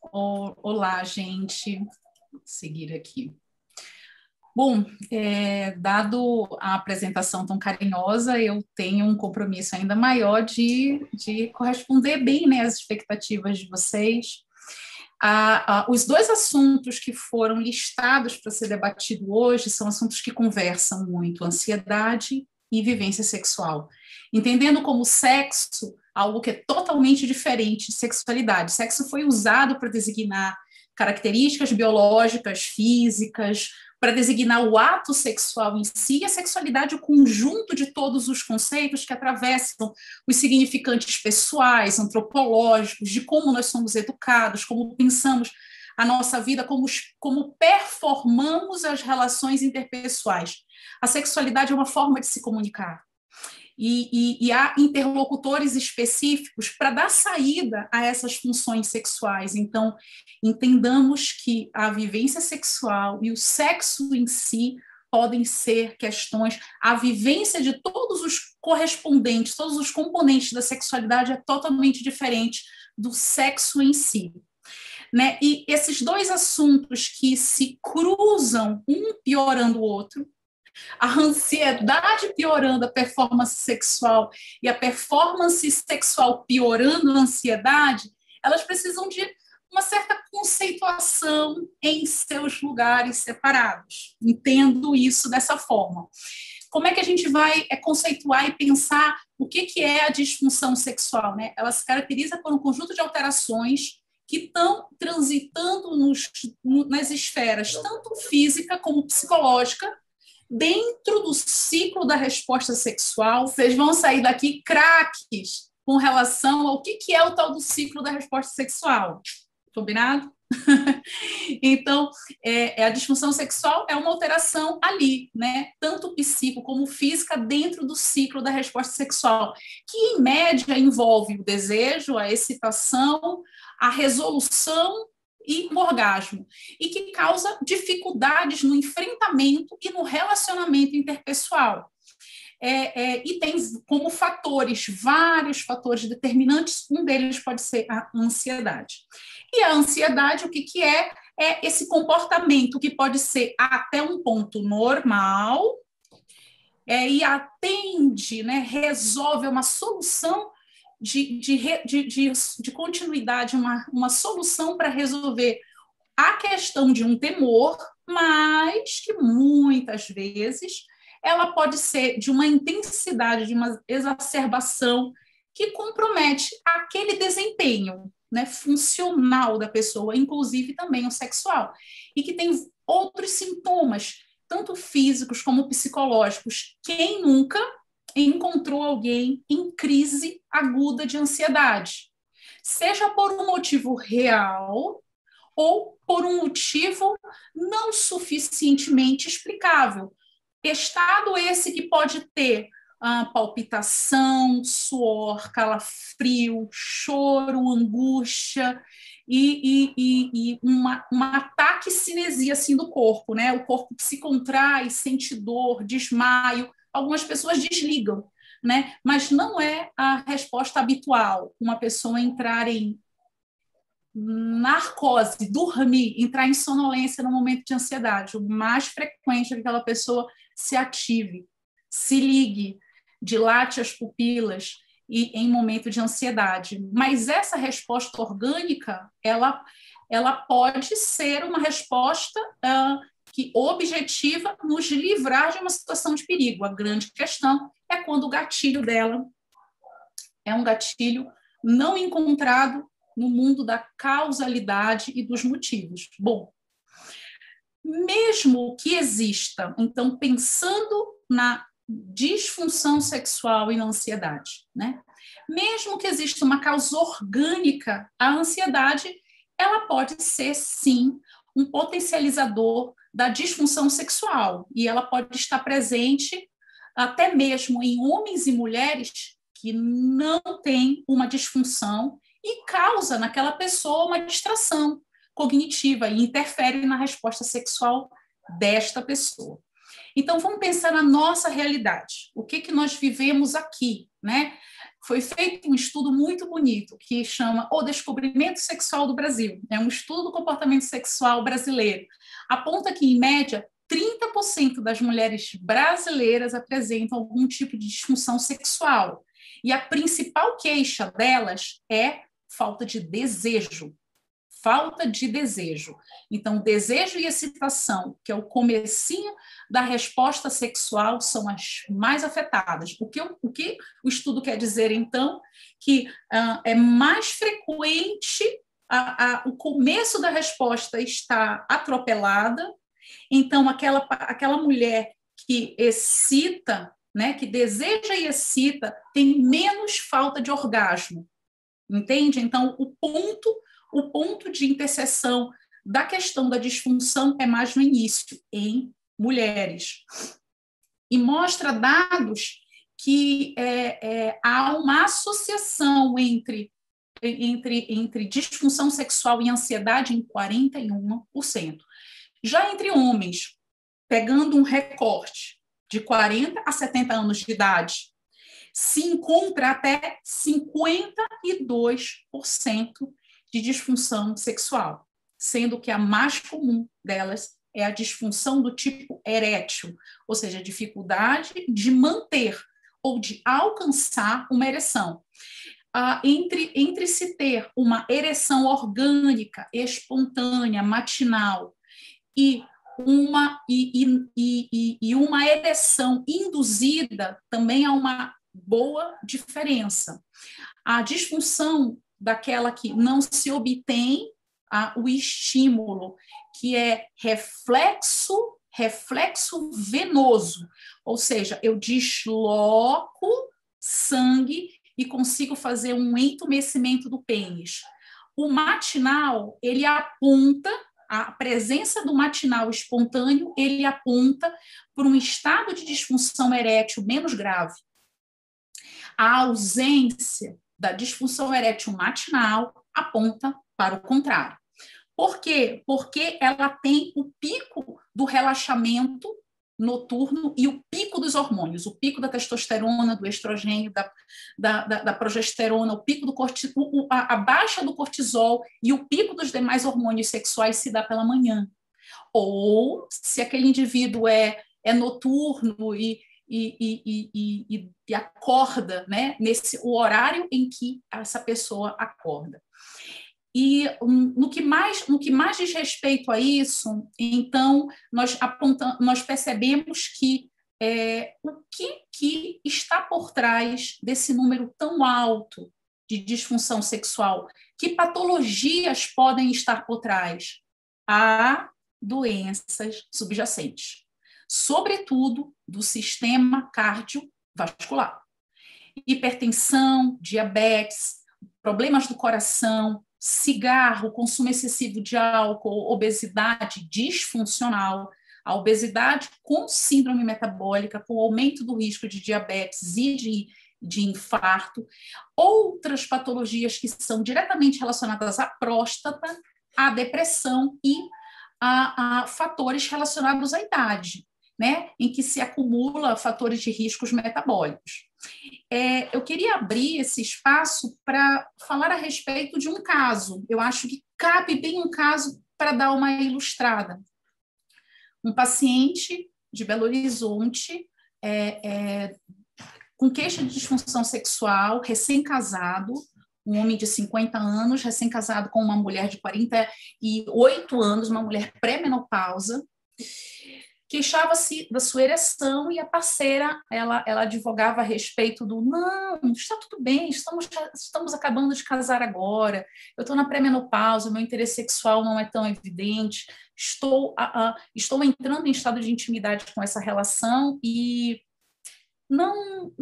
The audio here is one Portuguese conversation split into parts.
Olá, gente. Vou seguir aqui. Bom, dado a apresentação tão carinhosa, eu tenho um compromisso ainda maior de corresponder bem, né, às expectativas de vocês. Os dois assuntos que foram listados para ser debatido hoje são assuntos que conversam muito: ansiedade e vivência sexual, entendendo como sexo algo que é totalmente diferente de sexualidade. Sexo foi usado para designar características biológicas, físicas, para designar o ato sexual em si. A sexualidade é o conjunto de todos os conceitos que atravessam os significantes pessoais, antropológicos, de como nós somos educados, como pensamos a nossa vida, como performamos as relações interpessoais. A sexualidade é uma forma de se comunicar. E há interlocutores específicos para dar saída a essas funções sexuais. Então, entendamos que a vivência sexual e o sexo em si podem ser questões, a vivência de todos os correspondentes, todos os componentes da sexualidade é totalmente diferente do sexo em si. Né? E esses dois assuntos que se cruzam, um piorando o outro, a ansiedade piorando a performance sexual e a performance sexual piorando a ansiedade, elas precisam de uma certa conceituação em seus lugares separados. Entendo isso dessa forma. Como é que a gente vai conceituar e pensar o que é a disfunção sexual? Né? Ela se caracteriza por um conjunto de alterações que estão transitando nas esferas tanto física como psicológica, dentro do ciclo da resposta sexual. Vocês vão sair daqui craques com relação ao que é o tal do ciclo da resposta sexual. Combinado? Então, a disfunção sexual é uma alteração ali, né? Tanto psíquico como física, dentro do ciclo da resposta sexual, que, em média, envolve o desejo, a excitação, a resolução e o orgasmo, e que causa dificuldades no enfrentamento e no relacionamento interpessoal. E tem como fatores, vários fatores determinantes, um deles pode ser a ansiedade. E a ansiedade, o que é? É esse comportamento que pode ser até um ponto normal, e atende, né, resolve uma solução de continuidade, uma solução para resolver a questão de um temor, mas que muitas vezes ela pode ser de uma intensidade, de uma exacerbação que compromete aquele desempenho, né, funcional da pessoa, inclusive também o sexual, e que tem outros sintomas, tanto físicos como psicológicos. Quem nunca encontrou alguém em crise aguda de ansiedade, seja por um motivo real ou por um motivo não suficientemente explicável. Estado esse que pode ter palpitação, suor, calafrio, choro, angústia e uma taquinesia assim do corpo, né? O corpo se contrai, sente dor, desmaio. Algumas pessoas desligam, né? Mas não é a resposta habitual. Uma pessoa entrar em narcose, dormir, entrar em sonolência no momento de ansiedade. O mais frequente é que aquela pessoa se ative, se ligue, dilate as pupilas e em momento de ansiedade. Mas essa resposta orgânica, ela pode ser uma resposta que objetiva nos livrar de uma situação de perigo. A grande questão é quando o gatilho dela é um gatilho não encontrado no mundo da causalidade e dos motivos. Bom, mesmo que exista, então, pensando na disfunção sexual e na ansiedade, né? Mesmo que exista uma causa orgânica, a ansiedade, ela pode ser, sim, um potencializador da disfunção sexual, e ela pode estar presente até mesmo em homens e mulheres que não têm uma disfunção e causa naquela pessoa uma distração cognitiva e interfere na resposta sexual desta pessoa. Então, vamos pensar na nossa realidade. O que nós vivemos aqui, né? foi feito um estudo muito bonito que chama O Descobrimento Sexual do Brasil. É um estudo do comportamento sexual brasileiro. Aponta que, em média, 30% das mulheres brasileiras apresentam algum tipo de disfunção sexual. E a principal queixa delas é falta de desejo. Falta de desejo. Então, desejo e excitação, que é o comecinho da resposta sexual, são as mais afetadas. O que o estudo quer dizer, então? Que é mais frequente o começo da resposta está atropelada. Então, aquela mulher que excita, né, que deseja e excita, tem menos falta de orgasmo. Entende? Então, o ponto de interseção da questão da disfunção é mais no início, em mulheres. E mostra dados que há uma associação entre disfunção sexual e ansiedade em 41%. Já entre homens, pegando um recorte de 40 a 70 anos de idade, se encontra até 52% de disfunção sexual, sendo que a mais comum delas é a disfunção do tipo erétil, ou seja, a dificuldade de manter ou de alcançar uma ereção. Entre se ter uma ereção orgânica, espontânea, matinal, e uma ereção induzida, também há uma boa diferença. A disfunção daquela que não se obtém o estímulo, que é reflexo venoso, ou seja, eu desloco sangue e consigo fazer um entumecimento do pênis. O matinal, ele aponta, a presença do matinal espontâneo, ele aponta para um estado de disfunção erétil menos grave. A ausência da disfunção erétil matinal aponta para o contrário. Por quê? Porque ela tem o pico do relaxamento noturno e o pico dos hormônios, o pico da testosterona, do estrogênio, da progesterona, o pico do cortisol, a baixa do cortisol e o pico dos demais hormônios sexuais se dá pela manhã. Ou se aquele indivíduo é noturno e acorda, né, o horário em que essa pessoa acorda. E no que mais diz respeito a isso, então, nós percebemos que o que está por trás desse número tão alto de disfunção sexual, que patologias podem estar por trás? Há doenças subjacentes, sobretudo do sistema cardiovascular. Hipertensão, diabetes, problemas do coração, cigarro, consumo excessivo de álcool, obesidade disfuncional, a obesidade com síndrome metabólica, com aumento do risco de diabetes e de infarto, outras patologias que são diretamente relacionadas à próstata, à depressão e a fatores relacionados à idade, né, em que se acumula fatores de riscos metabólicos. Eu queria abrir esse espaço para falar a respeito de um caso. Eu acho que cabe bem um caso para dar uma ilustrada. Um paciente de Belo Horizonte, com queixa de disfunção sexual, recém-casado, um homem de 50 anos, recém-casado com uma mulher de 48 anos, uma mulher pré-menopausa, queixava-se da sua ereção e a parceira, ela advogava a respeito do não, está tudo bem, estamos acabando de casar agora, eu estou na pré-menopausa, meu interesse sexual não é tão evidente, estou entrando em estado de intimidade com essa relação e não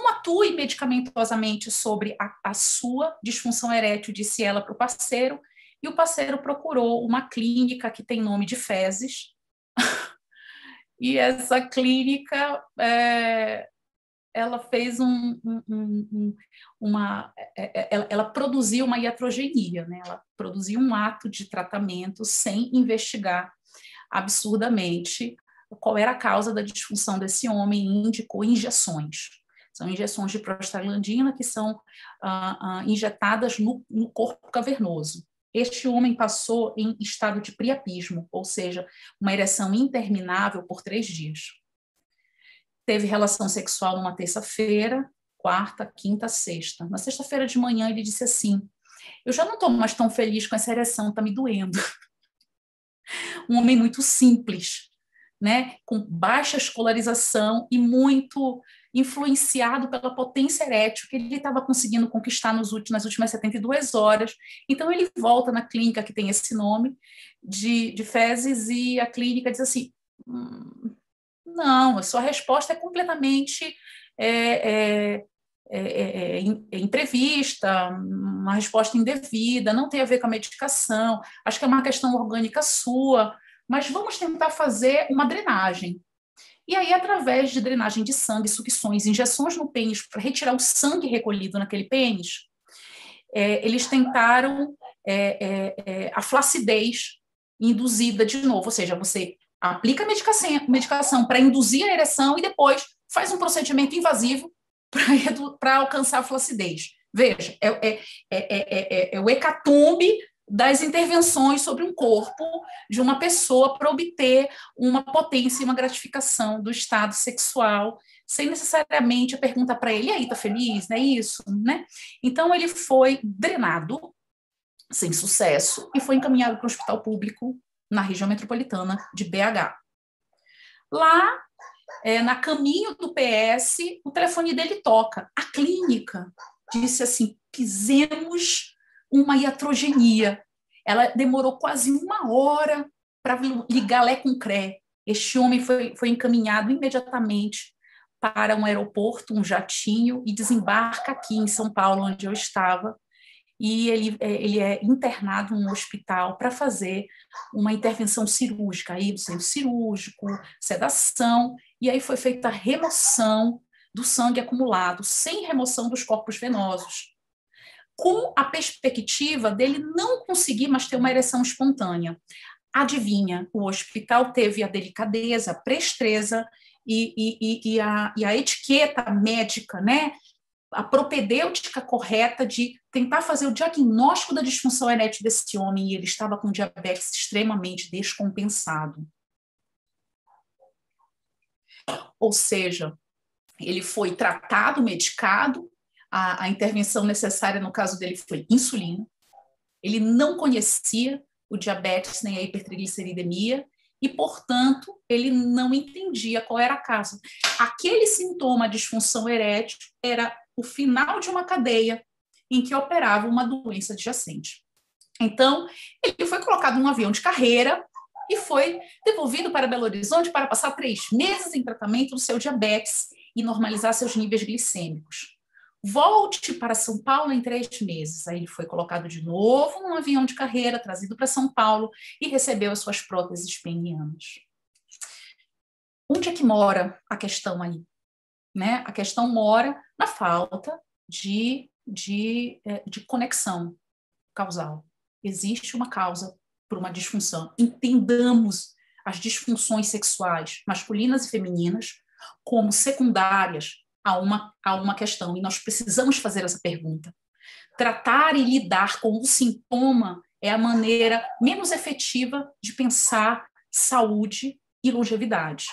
atue medicamentosamente sobre a sua disfunção erétil, disse ela para o parceiro, e o parceiro procurou uma clínica que tem nome de fezes. E essa clínica, ela fez ela produziu uma iatrogenia, né? Ela produziu um ato de tratamento sem investigar absurdamente qual era a causa da disfunção desse homem e indicou injeções. São injeções de prostaglandina que são injetadas no corpo cavernoso. Este homem passou em estado de priapismo, ou seja, uma ereção interminável por 3 dias. Teve relação sexual numa terça-feira, quarta, quinta, sexta. Na sexta-feira de manhã ele disse assim: eu já não estou mais tão feliz com essa ereção, está me doendo. Um homem muito simples, né, com baixa escolarização e muito influenciado pela potência erétil que ele estava conseguindo conquistar nas últimas 72 horas. Então, ele volta na clínica que tem esse nome, de fezes, e a clínica diz assim, não, a sua resposta é completamente imprevista, uma resposta indevida, não tem a ver com a medicação, acho que é uma questão orgânica sua, mas vamos tentar fazer uma drenagem. E aí, através de drenagem de sangue, sucções, injeções no pênis para retirar o sangue recolhido naquele pênis, eles tentaram a flacidez induzida de novo, ou seja, você aplica a medicação para induzir a ereção e depois faz um procedimento invasivo para alcançar a flacidez. Veja, é o hecatombe das intervenções sobre um corpo de uma pessoa para obter uma potência e uma gratificação do estado sexual, sem necessariamente perguntar para ele, e aí, tá feliz, não é isso? Né? Então, ele foi drenado, sem sucesso, e foi encaminhado para o hospital público na região metropolitana de BH. Lá, na caminho do PS, o telefone dele toca. A clínica disse assim, fizemos uma iatrogenia. Ela demorou quase 1 hora para ligar Lé com Cré. Este homem foi encaminhado imediatamente para um aeroporto, um jatinho, e desembarca aqui em São Paulo, onde eu estava, e ele é internado num hospital para fazer uma intervenção cirúrgica, aí do centro cirúrgico, sedação, e aí foi feita a remoção do sangue acumulado, sem remoção dos corpos venosos, com a perspectiva dele não conseguir mais ter uma ereção espontânea. Adivinha, o hospital teve a delicadeza, a presteza e a etiqueta médica, né? A propedêutica correta de tentar fazer o diagnóstico da disfunção erétil desse homem, e ele estava com diabetes extremamente descompensado. Ou seja, ele foi tratado, medicado, a intervenção necessária no caso dele foi insulina, ele não conhecia o diabetes nem a hipertrigliceridemia e, portanto, ele não entendia qual era a causa. Aquele sintoma de disfunção erétil era o final de uma cadeia em que operava uma doença adjacente. Então, ele foi colocado num avião de carreira e foi devolvido para Belo Horizonte para passar 3 meses em tratamento do seu diabetes e normalizar seus níveis glicêmicos. Volte para São Paulo em 3 meses. Aí ele foi colocado de novo num avião de carreira, trazido para São Paulo e recebeu as suas próteses penianas. Onde é que mora a questão aí? Né? A questão mora na falta de conexão causal. Existe uma causa para uma disfunção. Entendamos as disfunções sexuais masculinas e femininas como secundárias a uma questão, e nós precisamos fazer essa pergunta. Tratar e lidar com o sintoma é a maneira menos efetiva de pensar saúde e longevidade.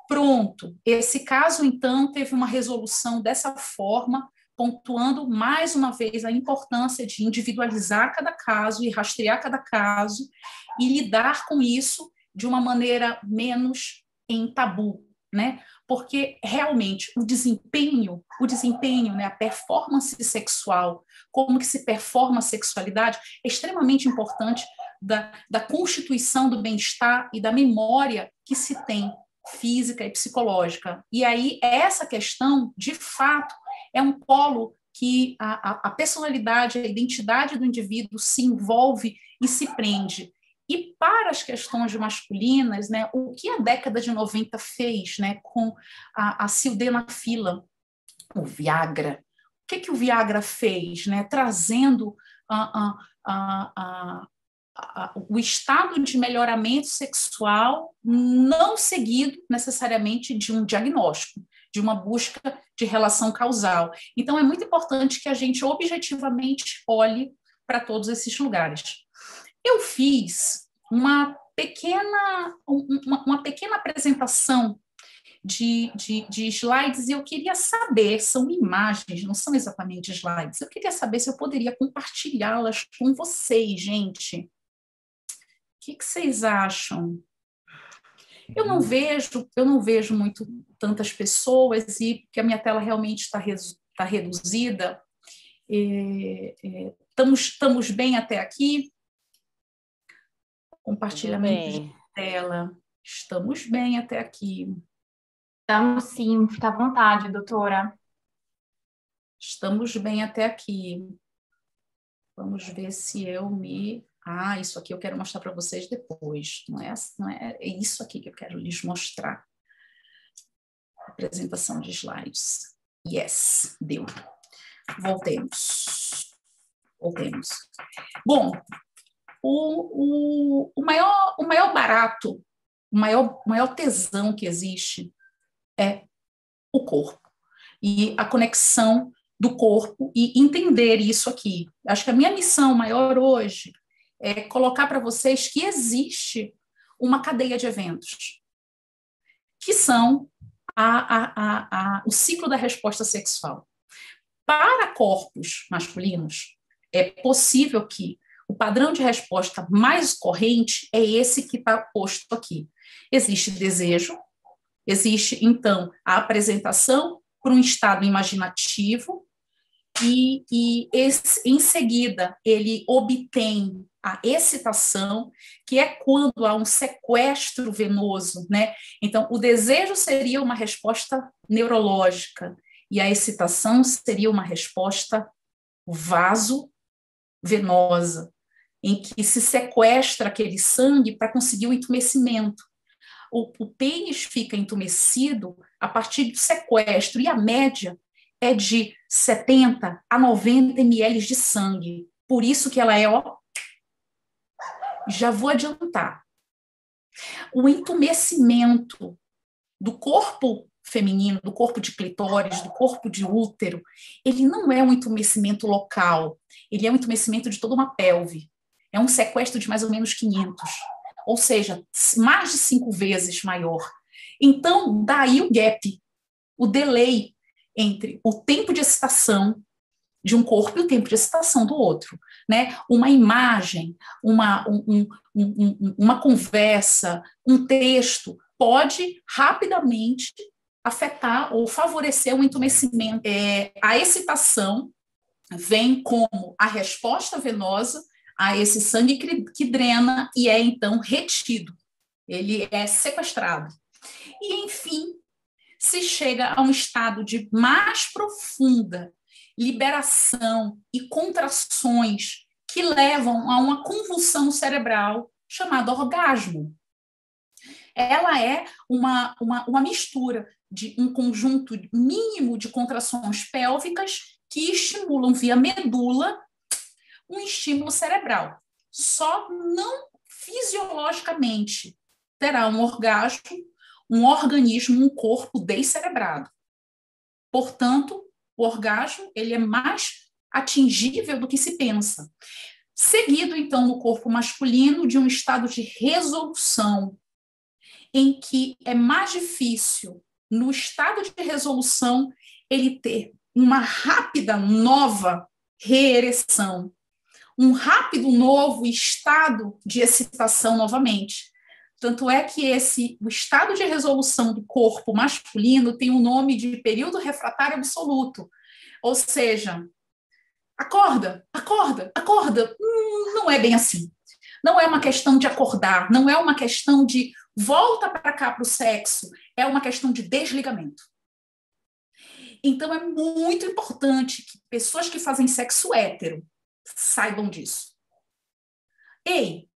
Pronto, esse caso, então, teve uma resolução dessa forma, pontuando mais uma vez a importância de individualizar cada caso e rastrear cada caso e lidar com isso de uma maneira menos em tabu, né? Porque realmente o desempenho, né, a performance sexual, como que se performa a sexualidade, é extremamente importante da constituição do bem-estar e da memória que se tem física e psicológica. E aí essa questão, de fato, é um polo que a personalidade, a identidade do indivíduo se envolve e se prende. E para as questões masculinas, né, o que a década de 90 fez, né, com a sildenafila, o Viagra? O que o Viagra fez, né, trazendo o estado de melhoramento sexual não seguido necessariamente de um diagnóstico, de uma busca de relação causal. Então, é muito importante que a gente objetivamente olhe para todos esses lugares. Eu fiz uma pequena apresentação de slides e eu queria saber, são imagens, não são exatamente slides, eu queria saber se eu poderia compartilhá-las com vocês, gente. O que vocês acham? Eu não vejo muito tantas pessoas e que a minha tela realmente está reduzida. Estamos bem até aqui? Compartilhamento de tela. Estamos bem até aqui. Estamos sim, fica à vontade, doutora. Estamos bem até aqui. Vamos ver se eu me... isso aqui eu quero mostrar para vocês depois. É isso aqui que eu quero lhes mostrar. Apresentação de slides. Yes, deu. Voltemos. Bom, o maior barato, o maior tesão que existe é o corpo. E a conexão do corpo e entender isso aqui. Acho que a minha missão maior hoje é colocar para vocês que existe uma cadeia de eventos, que são o ciclo da resposta sexual. Para corpos masculinos, é possível que o padrão de resposta mais corrente é esse que está posto aqui. Existe desejo, existe, então, a apresentação por um estado imaginativo e em seguida, ele obtém a excitação, que é quando há um sequestro venoso, né? Então, o desejo seria uma resposta neurológica e a excitação seria uma resposta vasovenosa, em que se sequestra aquele sangue para conseguir o entumecimento. O pênis fica entumecido a partir do sequestro, e a média é de 70 a 90 ml de sangue. Por isso que ela é, já vou adiantar. O entumecimento do corpo feminino, do corpo de clitóris, do corpo de útero, ele não é um entumecimento local, ele é um entumecimento de toda uma pelve. É um sequestro de mais ou menos 500. Ou seja, mais de 5 vezes maior. Então, daí o gap, o delay entre o tempo de excitação de um corpo e o tempo de excitação do outro, né? Uma imagem, uma conversa, um texto pode rapidamente afetar ou favorecer o entumecimento. A excitação vem como a resposta venosa a esse sangue que drena e é, então, retido. Ele é sequestrado. E, enfim, se chega a um estado de mais profunda liberação e contrações que levam a uma convulsão cerebral chamada orgasmo. Ela é uma mistura de um conjunto mínimo de contrações pélvicas que estimulam via medula um estímulo cerebral. Só não fisiologicamente terá um orgasmo, um organismo, um corpo descerebrado. Portanto, o orgasmo ele é mais atingível do que se pensa. Seguido, então, no corpo masculino, de um estado de resolução, em que é mais difícil, no estado de resolução, ele ter uma rápida nova reereção, um rápido novo estado de excitação novamente. Tanto é que o estado de resolução do corpo masculino tem o nome de período refratário absoluto. Ou seja, acorda. Não é bem assim. Não é uma questão de acordar, não é uma questão de volta para cá para o sexo, é uma questão de desligamento. Então, é muito importante que pessoas que fazem sexo hétero saibam disso. Ei,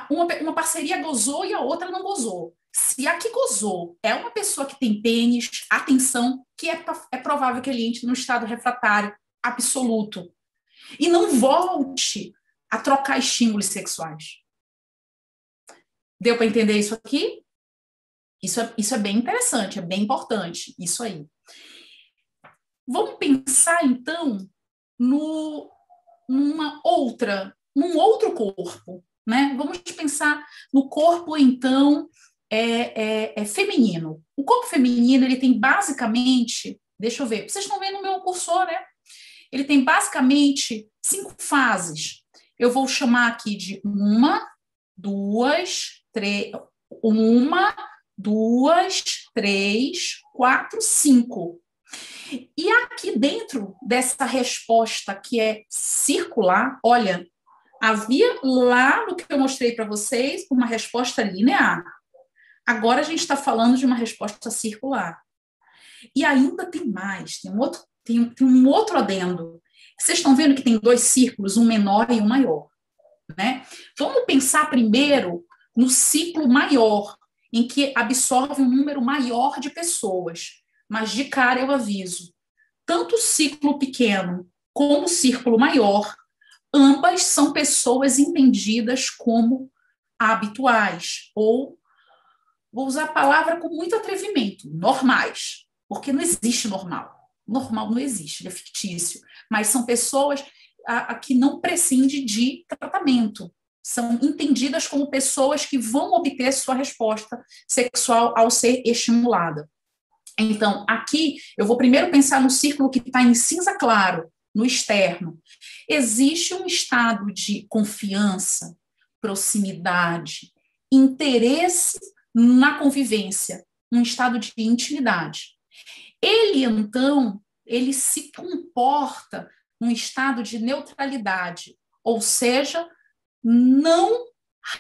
uma parceria gozou e a outra não gozou. Se a que gozou é uma pessoa que tem pênis, atenção, que é provável que ele entre no estado refratário absoluto. E não volte a trocar estímulos sexuais. Deu para entender isso aqui? Isso é bem interessante, é bem importante, isso aí. Vamos pensar, então, num outro corpo, né? Vamos pensar no corpo, então, feminino. O corpo feminino, ele tem basicamente, deixa eu ver, vocês estão vendo o meu cursor, né? Ele tem basicamente 5 fases. Eu vou chamar aqui de 1, 2, 3, 1, 2, 3, 4, 5. E aqui dentro dessa resposta que é circular, olha, havia lá no que eu mostrei para vocês uma resposta linear. Agora a gente está falando de uma resposta circular. E ainda tem mais, tem um outro adendo. Vocês estão vendo que tem 2 círculos, um menor e um maior, né? Vamos pensar primeiro no ciclo maior, em que absorve um número maior de pessoas. Mas de cara eu aviso, tanto o ciclo pequeno como o círculo maior, ambas são pessoas entendidas como habituais, ou, vou usar a palavra com muito atrevimento, normais, porque não existe normal. Normal não existe, ele é fictício, mas são pessoas que não prescindem de tratamento, são entendidas como pessoas que vão obter sua resposta sexual ao ser estimulada. Então, aqui, eu vou primeiro pensar no círculo que está em cinza claro, no externo. Existe um estado de confiança, proximidade, interesse na convivência, um estado de intimidade. Ele, então, ele se comporta num estado de neutralidade, ou seja, não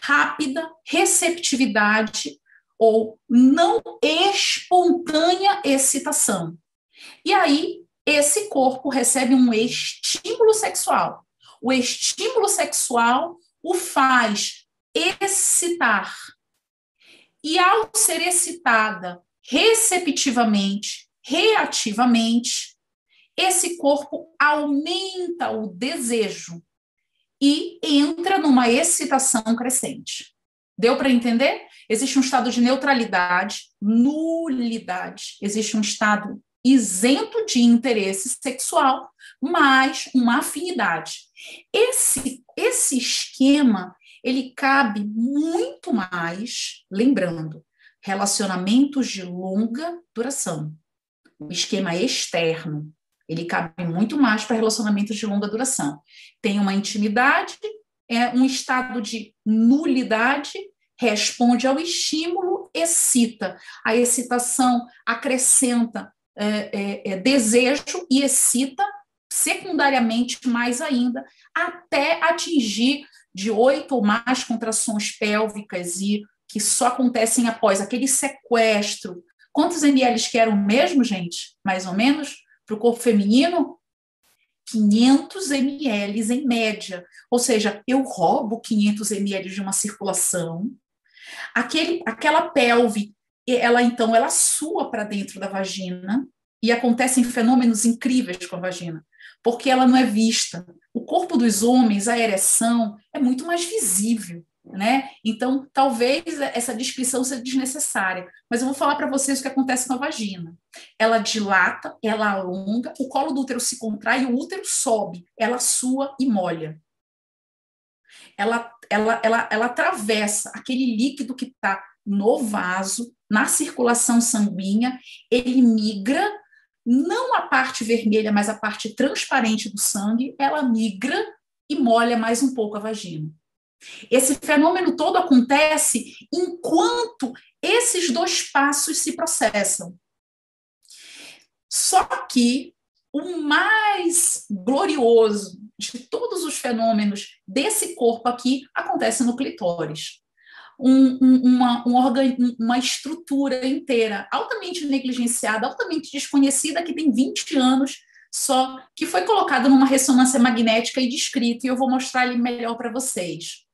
rápida receptividade ou não espontânea excitação. E aí, esse corpo recebe um estímulo sexual. O estímulo sexual o faz excitar. E ao ser excitada receptivamente, reativamente, esse corpo aumenta o desejo e entra numa excitação crescente. Deu para entender? Existe um estado de neutralidade, nulidade. Existe um estado isento de interesse sexual, mas uma afinidade. Esse esquema, ele cabe muito mais, lembrando, relacionamentos de longa duração. O esquema externo, ele cabe muito mais para relacionamentos de longa duração. Tem uma intimidade, um estado de nulidade, responde ao estímulo, excita. A excitação acrescenta desejo e excita secundariamente mais ainda, até atingir de 8 ou mais contrações pélvicas e que só acontecem após aquele sequestro. Quantos ml que eram mesmo, gente? Mais ou menos? Para o corpo feminino? 500 ml em média. Ou seja, eu roubo 500 ml de uma circulação, aquela pelve, ela sua para dentro da vagina e acontecem fenômenos incríveis com a vagina, porque ela não é vista. O corpo dos homens, a ereção, é muito mais visível, né? Então, talvez essa descrição seja desnecessária, mas eu vou falar para vocês o que acontece com a vagina. Ela dilata, ela alonga, o colo do útero se contrai, o útero sobe, ela sua e molha. Ela atravessa aquele líquido que está no vaso, na circulação sanguínea, ele migra, não a parte vermelha, mas a parte transparente do sangue, ela migra e molha mais um pouco a vagina. Esse fenômeno todo acontece enquanto esses 2 passos se processam. Só que o mais glorioso de todos os fenômenos desse corpo aqui acontece no clitóris. Uma estrutura inteira altamente negligenciada, altamente desconhecida, que tem 20 anos só, que foi colocada numa ressonância magnética e descrita, e eu vou mostrar ele melhor para vocês.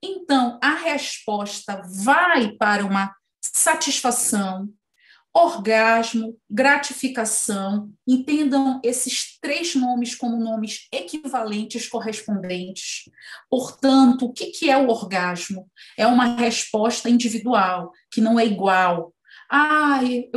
Então, a resposta vai para uma satisfação, orgasmo, gratificação. Entendam esses 3 nomes como nomes equivalentes, correspondentes. Portanto, o que é o orgasmo? É uma resposta individual, que não é igual. Ai,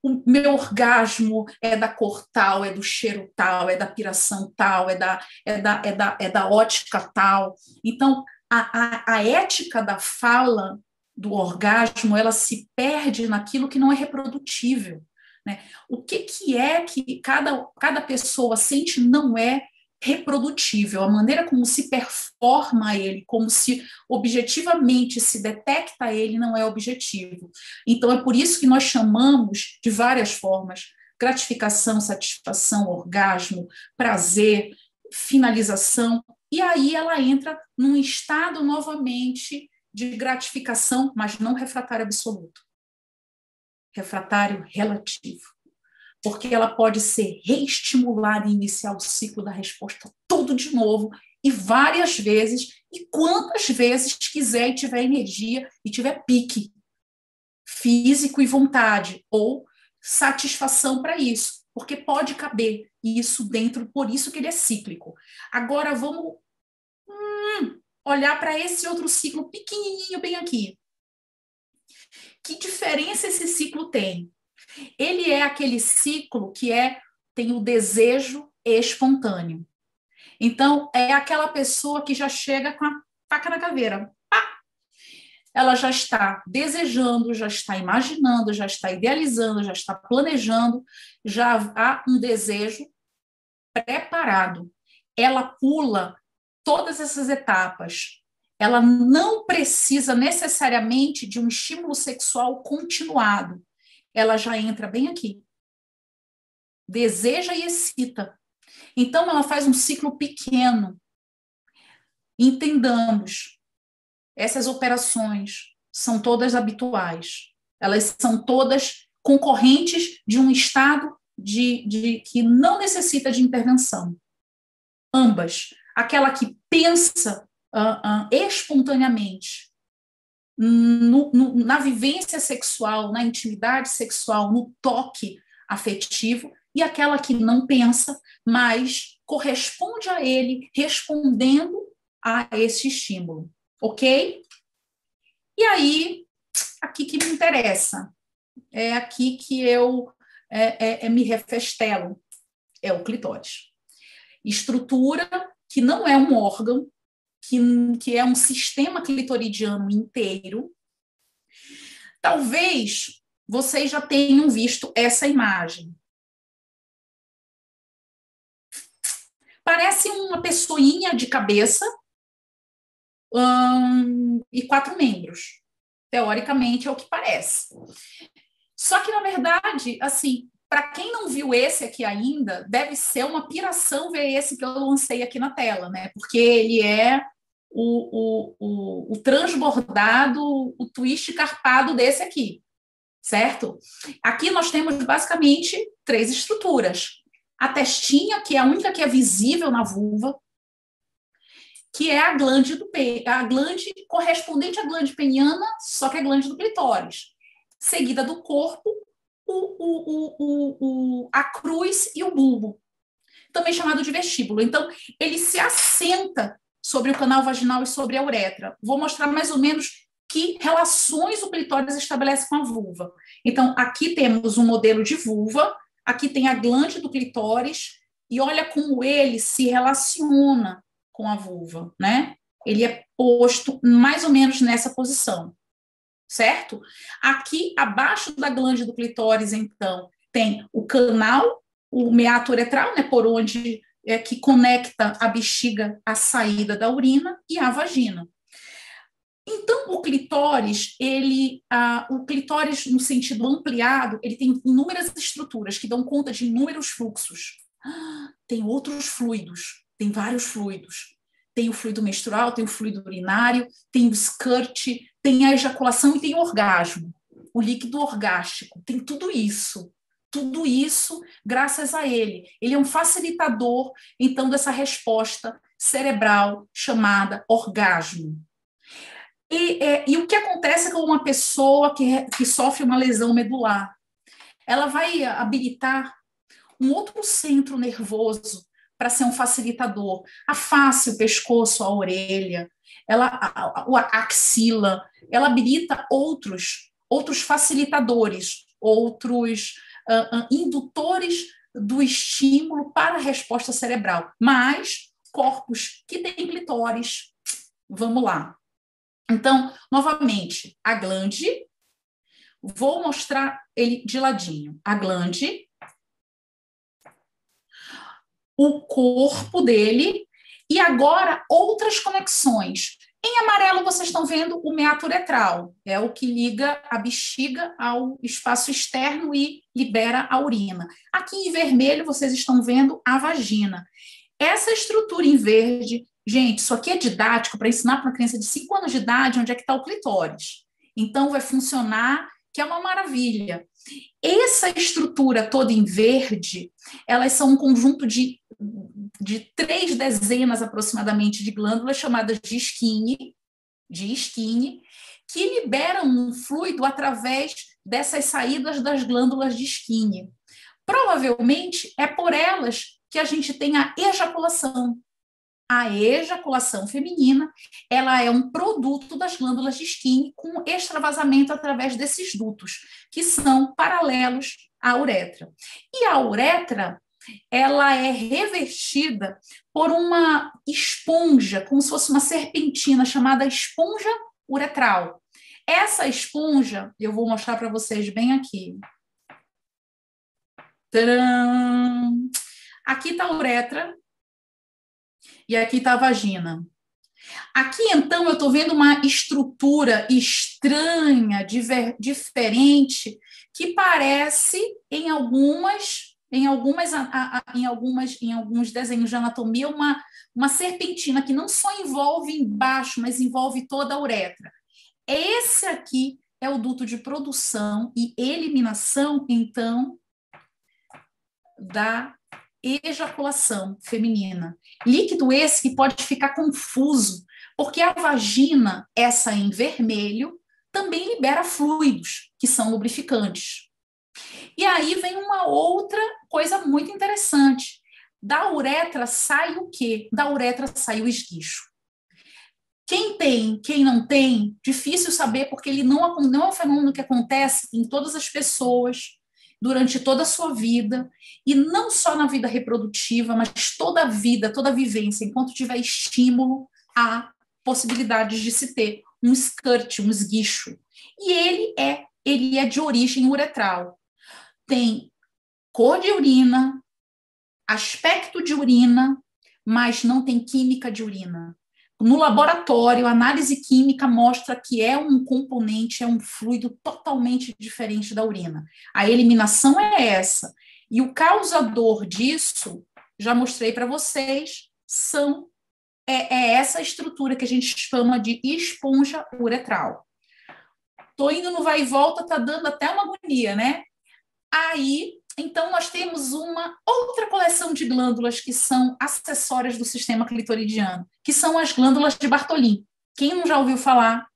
o meu orgasmo é da cor tal, é do cheiro tal, é da piração tal, é da ótica tal. Então, a ética da fala do orgasmo, ela se perde naquilo que não é reprodutível, né? O que é que cada pessoa sente não é reprodutível. A maneira como se performa ele, como se objetivamente se detecta ele, não é objetivo. Então, é por isso que nós chamamos de várias formas: gratificação, satisfação, orgasmo, prazer, finalização. E aí ela entra num estado novamente de gratificação, mas não refratário absoluto, refratário relativo, porque ela pode ser reestimulada e iniciar o ciclo da resposta tudo de novo, e várias vezes, e quantas vezes quiser e tiver energia e tiver pique físico e vontade, ou satisfação para isso, porque pode caber isso dentro, por isso que ele é cíclico. Agora vamos olhar para esse outro ciclo pequenininho bem aqui. Que diferença esse ciclo tem? Ele é aquele ciclo que tem o desejo espontâneo. Então, é aquela pessoa que já chega com a faca na caveira. Ela já está desejando, já está imaginando, já está idealizando, já está planejando, já há um desejo preparado. Ela pula todas essas etapas. Ela não precisa necessariamente de um estímulo sexual continuado. Ela já entra bem aqui. Deseja e excita. Então, ela faz um ciclo pequeno. Entendamos, essas operações são todas habituais. Elas são todas concorrentes de um estado que não necessita de intervenção. Ambas. Aquela que pensa espontaneamente na vivência sexual, na intimidade sexual, no toque afetivo, e aquela que não pensa, mas corresponde a ele, respondendo a esse estímulo, ok? E aí, aqui que me interessa, é aqui que eu me refestelo, é o clitóris. Estrutura que não é um órgão, que é um sistema clitoridiano inteiro. Talvez vocês já tenham visto essa imagem. Parece uma pessoinha de cabeça e 4 membros. Teoricamente é o que parece. Só que, na verdade, assim, para quem não viu esse aqui ainda, deve ser uma piração ver esse que eu lancei aqui na tela, né? Porque ele é o transbordado, o twist carpado desse aqui, certo? Aqui nós temos basicamente 3 estruturas. A testinha, que é a única que é visível na vulva, que é a glande a glande correspondente à glande peniana, só que é a glande do clitóris. Seguida do corpo, a cruz e o bulbo, também chamado de vestíbulo. Então, ele se assenta sobre o canal vaginal e sobre a uretra. Vou mostrar mais ou menos que relações o clitóris estabelece com a vulva. Então, aqui temos um modelo de vulva, aqui tem a glande do clitóris, e olha como ele se relaciona com a vulva, né? Ele é posto mais ou menos nessa posição, certo? Aqui, abaixo da glande do clitóris, então, tem o canal, o meato uretral, né, por onde que conecta a bexiga à saída da urina e à vagina. Então, o clitóris, o clitóris, no sentido ampliado, ele tem inúmeras estruturas que dão conta de inúmeros fluxos. Tem outros fluidos, tem vários fluidos. Tem o fluido menstrual, tem o fluido urinário, tem o skirt, tem a ejaculação e tem o orgasmo, o líquido orgástico, tem tudo isso. Tudo isso graças a ele. Ele é um facilitador, então, dessa resposta cerebral chamada orgasmo. E o que acontece com uma pessoa que sofre uma lesão medular? Ela vai habilitar um outro centro nervoso para ser um facilitador. A face, o pescoço, a orelha, a axila, ela habilita outros outros facilitadores, outros indutores do estímulo para a resposta cerebral, mas corpos que têm clitóris. Vamos lá. Então, novamente, a glande, vou mostrar ele de ladinho. A glande, o corpo dele, e agora outras conexões. Em amarelo, vocês estão vendo o meato uretral, é o que liga a bexiga ao espaço externo e libera a urina. Aqui em vermelho, vocês estão vendo a vagina. Essa estrutura em verde, gente, isso aqui é didático para ensinar para uma criança de 5 anos de idade onde é que está o clitóris. Então, vai funcionar, que é uma maravilha. Essa estrutura toda em verde, elas são um conjunto de 3 dezenas aproximadamente de glândulas chamadas de skinny, que liberam um fluido através dessas saídas das glândulas de skinny. Provavelmente é por elas que a gente tem a ejaculação. A ejaculação feminina, ela é um produto das glândulas de Skinny com extravasamento através desses dutos, que são paralelos à uretra. E a uretra, ela é revestida por uma esponja, como se fosse uma serpentina, chamada esponja uretral. Essa esponja, eu vou mostrar para vocês bem aqui. Tcharam! Aqui está a uretra e aqui está a vagina. Aqui, então, eu estou vendo uma estrutura estranha, diferente, que parece, em alguns desenhos de anatomia, uma serpentina que não só envolve embaixo, mas envolve toda a uretra. Esse aqui é o duto de produção e eliminação, então, da ejaculação feminina. Líquido esse que pode ficar confuso, porque a vagina, essa em vermelho, também libera fluidos, que são lubrificantes. E aí vem uma outra coisa muito interessante. Da uretra sai o quê? Da uretra sai o esguicho. Quem tem, quem não tem, difícil saber, porque ele não é um fenômeno que acontece em todas as pessoas, durante toda a sua vida, e não só na vida reprodutiva, mas toda a vida, toda a vivência, enquanto tiver estímulo, há possibilidades de se ter um skirt, um esguicho. E ele é de origem uretral. Tem cor de urina, aspecto de urina, mas não tem química de urina. No laboratório, a análise química mostra que é um componente, é um fluido totalmente diferente da urina. A eliminação é essa. E o causador disso, já mostrei para vocês, é essa estrutura que a gente chama de esponja uretral. Estou indo no vai e volta, está dando até uma agonia, né? Aí, então, nós temos uma outra coleção de glândulas que são acessórias do sistema clitoridiano, que são as glândulas de Bartholin. Quem não já ouviu falar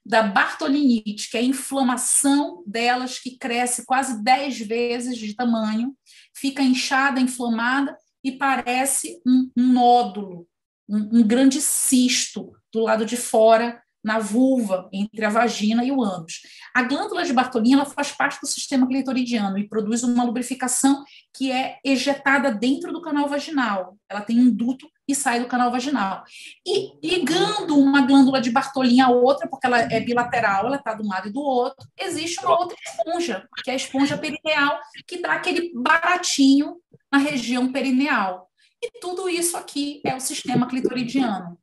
da bartolinite, que é a inflamação delas, que cresce quase 10 vezes de tamanho, fica inchada, inflamada e parece um nódulo, um grande cisto do lado de fora, na vulva, entre a vagina e o ânus. A glândula de Bartholin, ela faz parte do sistema clitoridiano e produz uma lubrificação que é ejetada dentro do canal vaginal. Ela tem um duto e sai do canal vaginal. E ligando uma glândula de Bartholin à outra, porque ela é bilateral, ela está de um lado e do outro, existe uma outra esponja, que é a esponja perineal, que dá aquele baratinho na região perineal. E tudo isso aqui é o sistema clitoridiano.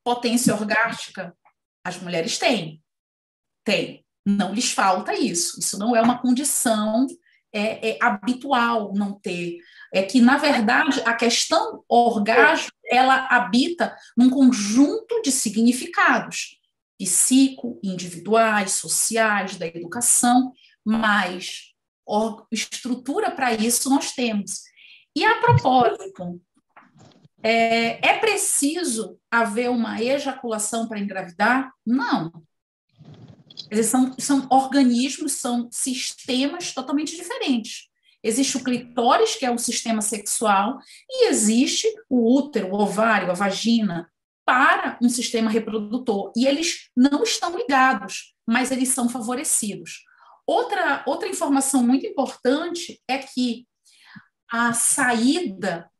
Potência orgástica, as mulheres têm. Não lhes falta isso. Isso não é uma condição habitual não ter. É que, na verdade, a questão orgástica, ela habita num conjunto de significados psico, individuais, sociais, da educação, mas estrutura para isso nós temos. E, a propósito, é preciso haver uma ejaculação para engravidar? Não. Eles são organismos, são sistemas totalmente diferentes. Existe o clitóris, que é um sistema sexual, e existe o útero, o ovário, a vagina, para um sistema reprodutor. E eles não estão ligados, mas eles são favorecidos. Outra informação muito importante é que a saída,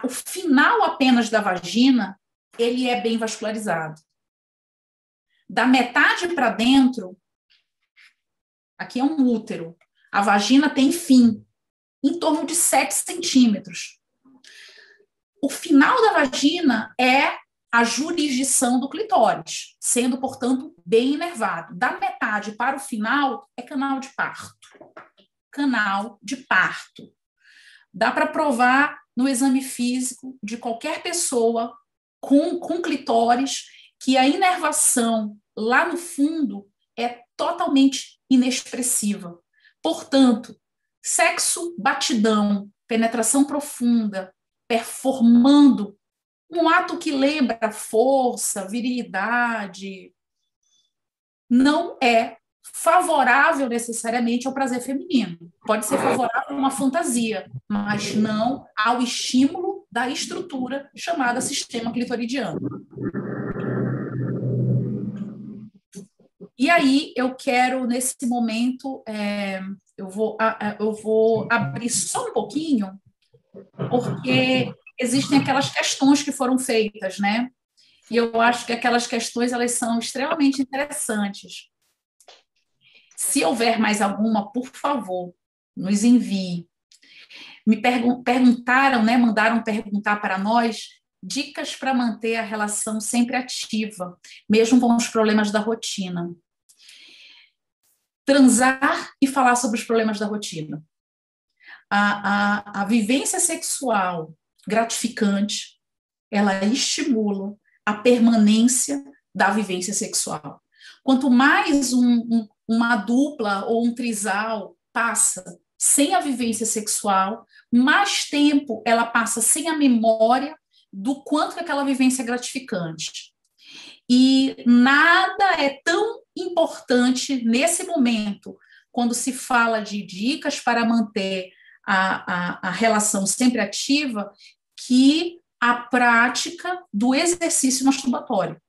o final apenas da vagina, ele é bem vascularizado. Da metade para dentro, aqui é um útero, a vagina tem fim, em torno de 7 centímetros. O final da vagina é a jurisdição do clitóris, sendo, portanto, bem inervado. Da metade para o final é canal de parto. Canal de parto. Dá para provar no exame físico de qualquer pessoa com clitóris que a inervação lá no fundo é totalmente inexpressiva. Portanto, sexo batidão, penetração profunda, performando um ato que lembra força, virilidade, não é favorável necessariamente ao prazer feminino. Pode ser favorável a uma fantasia, mas não ao estímulo da estrutura chamada sistema clitoridiano. E aí eu quero, nesse momento, eu vou abrir só um pouquinho, porque existem aquelas questões que foram feitas, né? E eu acho que aquelas questões, elas são extremamente interessantes. Se houver mais alguma, por favor, nos envie. Me perguntaram, né, mandaram perguntar para nós dicas para manter a relação sempre ativa, mesmo com os problemas da rotina. Transar e falar sobre os problemas da rotina. A vivência sexual gratificante, ela estimula a permanência da vivência sexual. Quanto mais uma dupla ou um trisal passa sem a vivência sexual, mais tempo ela passa sem a memória do quanto que aquela vivência é gratificante. E nada é tão importante nesse momento, quando se fala de dicas para manter a relação sempre ativa, que a prática do exercício masturbatório.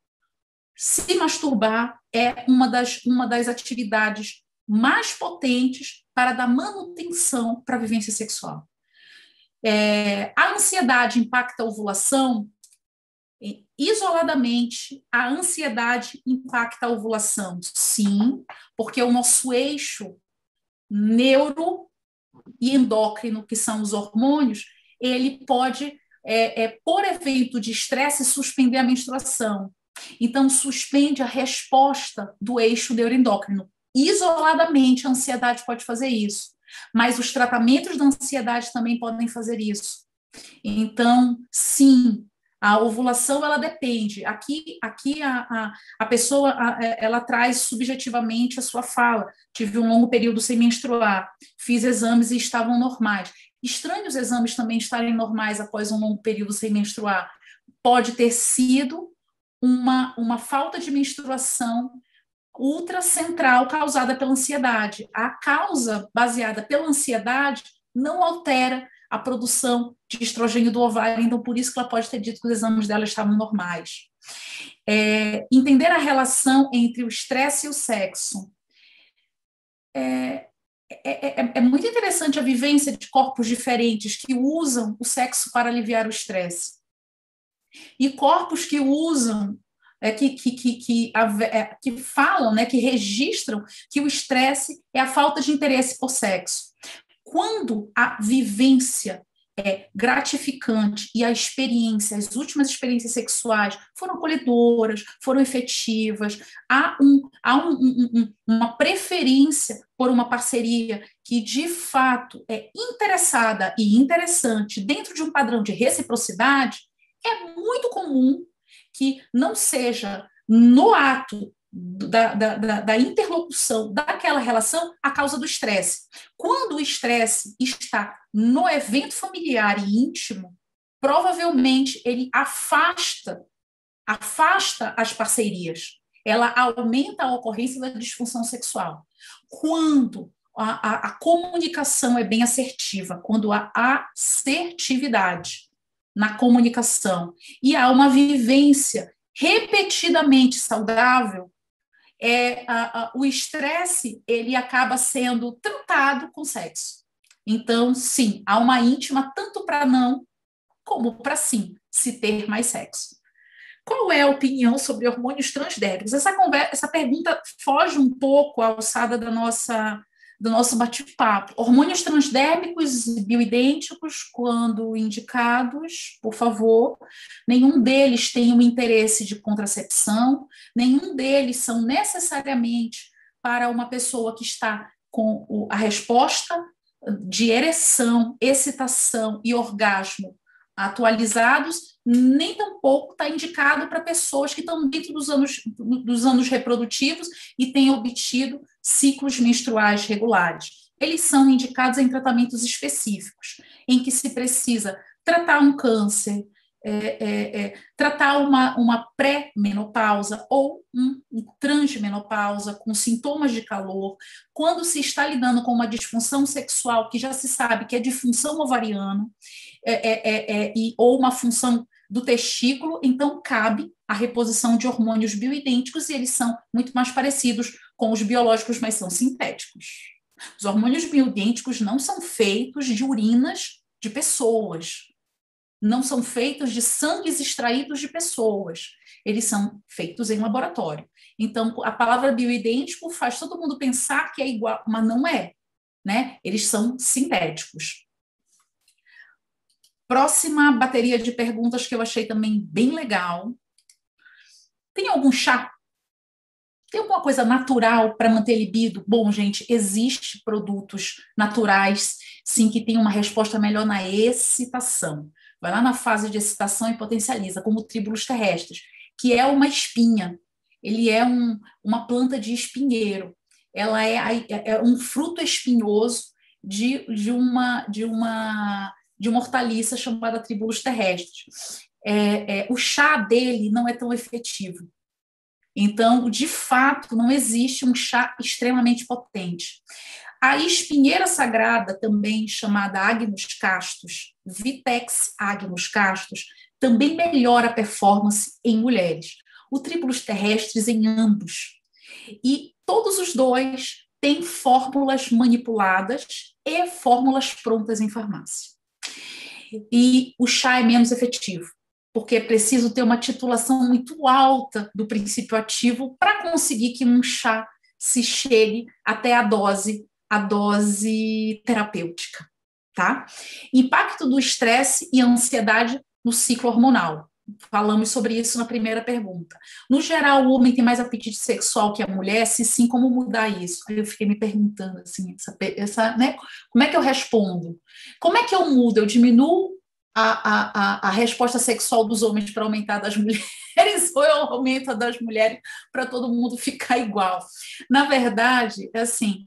Se masturbar é uma das atividades mais potentes para dar manutenção para a vivência sexual. A ansiedade impacta a ovulação? Isoladamente, a ansiedade impacta a ovulação? Sim, porque o nosso eixo neuro e endócrino, que são os hormônios, ele pode, por evento de estresse, suspender a menstruação. Então, suspende a resposta do eixo neuroendócrino. Isoladamente, a ansiedade pode fazer isso, mas os tratamentos da ansiedade também podem fazer isso. Então, sim, a ovulação, ela depende. Aqui a pessoa, ela traz subjetivamente a sua fala. Tive um longo período sem menstruar, fiz exames e estavam normais. Estranho os exames também estarem normais após um longo período sem menstruar. Pode ter sido uma falta de menstruação ultracentral causada pela ansiedade. A causa baseada pela ansiedade não altera a produção de estrogênio do ovário, então por isso que ela pode ter dito que os exames dela estavam normais. Entender a relação entre o estresse e o sexo. É muito interessante a vivência de corpos diferentes que usam o sexo para aliviar o estresse. E corpos que usam, que falam, né, que registram que o estresse é a falta de interesse por sexo. Quando a vivência é gratificante e a experiência, as últimas experiências sexuais foram acolhedoras, foram efetivas, há uma preferência por uma parceria que, de fato, é interessada e interessante dentro de um padrão de reciprocidade, é muito comum que não seja no ato da interlocução daquela relação a causa do estresse. Quando o estresse está no evento familiar e íntimo, provavelmente ele afasta as parcerias. Ela aumenta a ocorrência da disfunção sexual. Quando a comunicação é bem assertiva, quando há assertividade na comunicação e há uma vivência repetidamente saudável, o estresse ele acaba sendo tratado com sexo. Então, sim, há uma íntima tanto para não como para sim se ter mais sexo. Qual é a opinião sobre hormônios transdérmicos? Essa pergunta foge um pouco à alçada do nosso bate-papo. Hormônios transdérmicos bioidênticos, quando indicados, por favor, nenhum deles tem um interesse de contracepção, nenhum deles são necessariamente para uma pessoa que está com a resposta de ereção, excitação e orgasmo atualizados, nem tampouco está indicado para pessoas que estão dentro dos anos reprodutivos e têm obtido ciclos menstruais regulares. Eles são indicados em tratamentos específicos, em que se precisa tratar um câncer, tratar uma pré-menopausa ou um transmenopausa com sintomas de calor, quando se está lidando com uma disfunção sexual que já se sabe que é disfunção ovariana, ou uma função do testículo, então cabe a reposição de hormônios bioidênticos e eles são muito mais parecidos com os biológicos, mas são sintéticos. Os hormônios bioidênticos não são feitos de urinas de pessoas, não são feitos de sangues extraídos de pessoas, eles são feitos em laboratório. Então, a palavra bioidêntico faz todo mundo pensar que é igual, mas não é, né? Eles são sintéticos. Próxima bateria de perguntas que eu achei também bem legal. Tem algum chá? Tem alguma coisa natural para manter libido? Bom, gente, existe produtos naturais, sim, que tem uma resposta melhor na excitação. Vai lá na fase de excitação e potencializa, como tríbulos terrestres, que é uma espinha. Ele é uma planta de espinheiro. Ela é um fruto espinhoso de uma hortaliça chamada tríbulos terrestres. O chá dele não é tão efetivo. Então, de fato, não existe um chá extremamente potente. A espinheira sagrada, também chamada Agnus castus, Vitex agnus castus, também melhora a performance em mulheres. O tríbulos terrestres em ambos. E todos os dois têm fórmulas manipuladas e fórmulas prontas em farmácia. E o chá é menos efetivo, porque é preciso ter uma titulação muito alta do princípio ativo para conseguir que um chá se chegue até a dose terapêutica, tá? Impacto do estresse e ansiedade no ciclo hormonal. Falamos sobre isso na primeira pergunta. No geral, o homem tem mais apetite sexual que a mulher, se sim, como mudar isso? Aí eu fiquei me perguntando, assim, né? Como é que eu respondo? Como é que eu mudo? Eu diminuo a resposta sexual dos homens para aumentar a das mulheres ou eu aumento a das mulheres para todo mundo ficar igual? Na verdade, assim,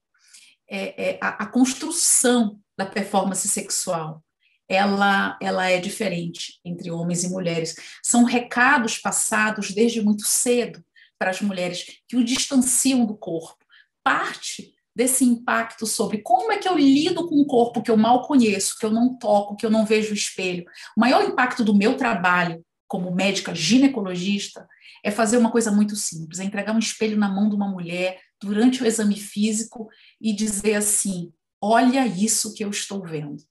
a construção da performance sexual, ela é diferente entre homens e mulheres. São recados passados desde muito cedo para as mulheres que o distanciam do corpo. Parte desse impacto sobre como é que eu lido com um corpo que eu mal conheço, que eu não toco, que eu não vejo o espelho. O maior impacto do meu trabalho como médica ginecologista é fazer uma coisa muito simples, é entregar um espelho na mão de uma mulher durante o exame físico e dizer assim, olha isso que eu estou vendo.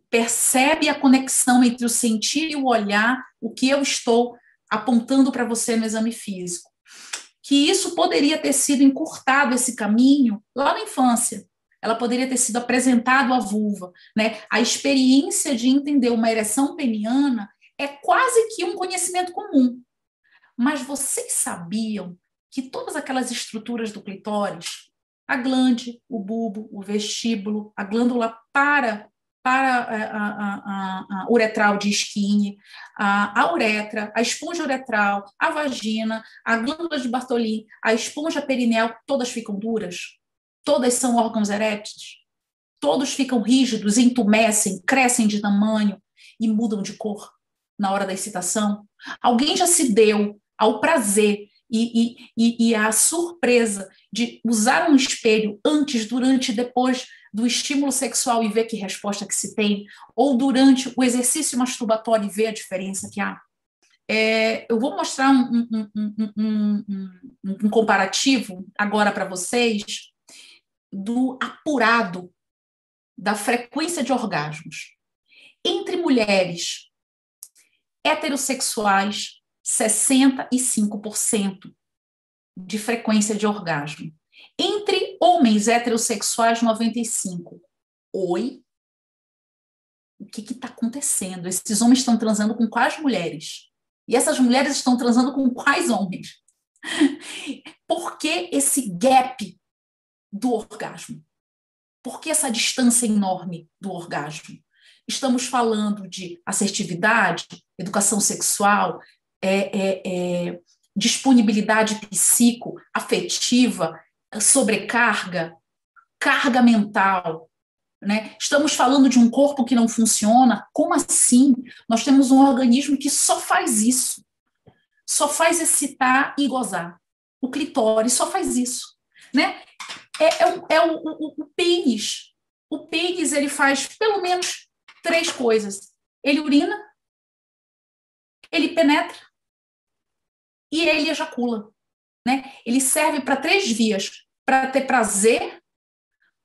Percebe a conexão entre o sentir e o olhar, o que eu estou apontando para você no exame físico. Que isso poderia ter sido encurtado, esse caminho, lá na infância. Ela poderia ter sido apresentado à vulva, né? A experiência de entender uma ereção peniana é quase que um conhecimento comum. Mas vocês sabiam que todas aquelas estruturas do clitóris, a glande, o bulbo, o vestíbulo, a glândula para a uretral de Skinner, a uretra, a esponja uretral, a vagina, a glândula de Bartolin, a esponja perineal, todas ficam duras? Todas são órgãos eréteis? Todos ficam rígidos, entumecem, crescem de tamanho e mudam de cor na hora da excitação? Alguém já se deu ao prazer e a surpresa de usar um espelho antes, durante e depois do estímulo sexual e ver que resposta que se tem, ou durante o exercício masturbatório e ver a diferença que há. Eu vou mostrar um comparativo agora para vocês do apurado da frequência de orgasmos. Entre mulheres heterossexuais, 65% de frequência de orgasmo. Entre homens heterossexuais, 95%. Oi? O que está acontecendo? Esses homens estão transando com quais mulheres? E essas mulheres estão transando com quais homens? Por que esse gap do orgasmo? Por que essa distância enorme do orgasmo? Estamos falando de assertividade, educação sexual, disponibilidade psicoafetiva, sobrecarga, carga mental, né? Estamos falando de um corpo que não funciona? Como assim? Nós temos um organismo que só faz isso, só faz excitar e gozar. O clitóris só faz isso, né? O pênis. O pênis, ele faz pelo menos 3 coisas. Ele urina, ele penetra e ele ejacula, né? Ele serve para 3 vias: para ter prazer,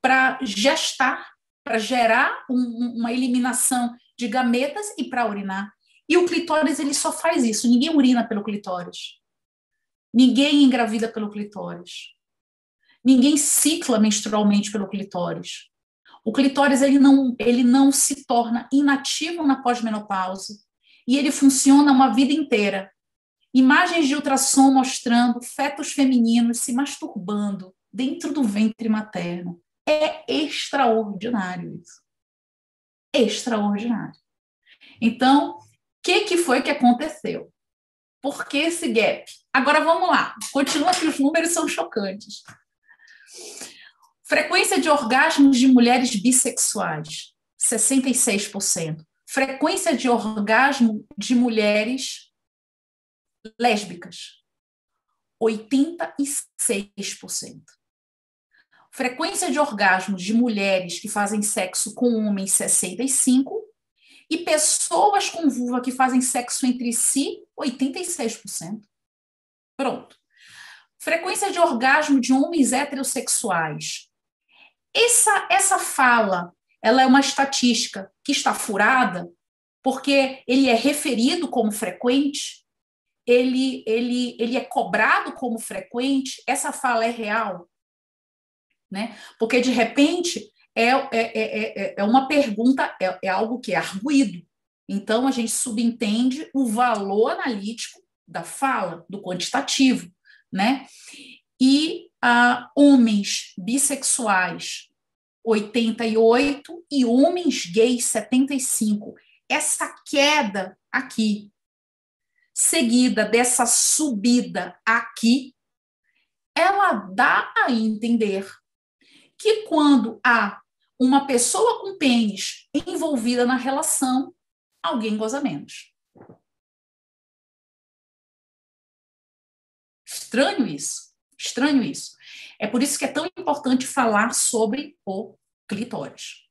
para gestar, para gerar uma eliminação de gametas e para urinar. E o clitóris, ele só faz isso. Ninguém urina pelo clitóris. Ninguém engravida pelo clitóris. Ninguém cicla menstrualmente pelo clitóris. O clitóris, ele não se torna inativo na pós-menopausa e ele funciona uma vida inteira. Imagens de ultrassom mostrando fetos femininos se masturbando dentro do ventre materno. É extraordinário isso. Extraordinário. Então, o que foi que aconteceu? Por que esse gap? Agora vamos lá. Continua que os números são chocantes. Frequência de orgasmos de mulheres bissexuais, 66%. Frequência de orgasmo de mulheres lésbicas, 86%. Frequência de orgasmos de mulheres que fazem sexo com homens, 65%. E pessoas com vulva que fazem sexo entre si, 86%. Pronto. Frequência de orgasmo de homens heterossexuais. Essa fala, ela é uma estatística que está furada, porque ele é referido como frequente, ele é cobrado como frequente. Essa fala é real, né? Porque, de repente, é uma pergunta, é algo que é arguído. Então, a gente subentende o valor analítico da fala, do quantitativo, né? E homens bissexuais, 88%, e homens gays, 75%. Essa queda aqui, seguida dessa subida aqui, ela dá a entender que quando há uma pessoa com pênis envolvida na relação, alguém goza menos. Estranho isso. Estranho isso. É por isso que é tão importante falar sobre o clitóris.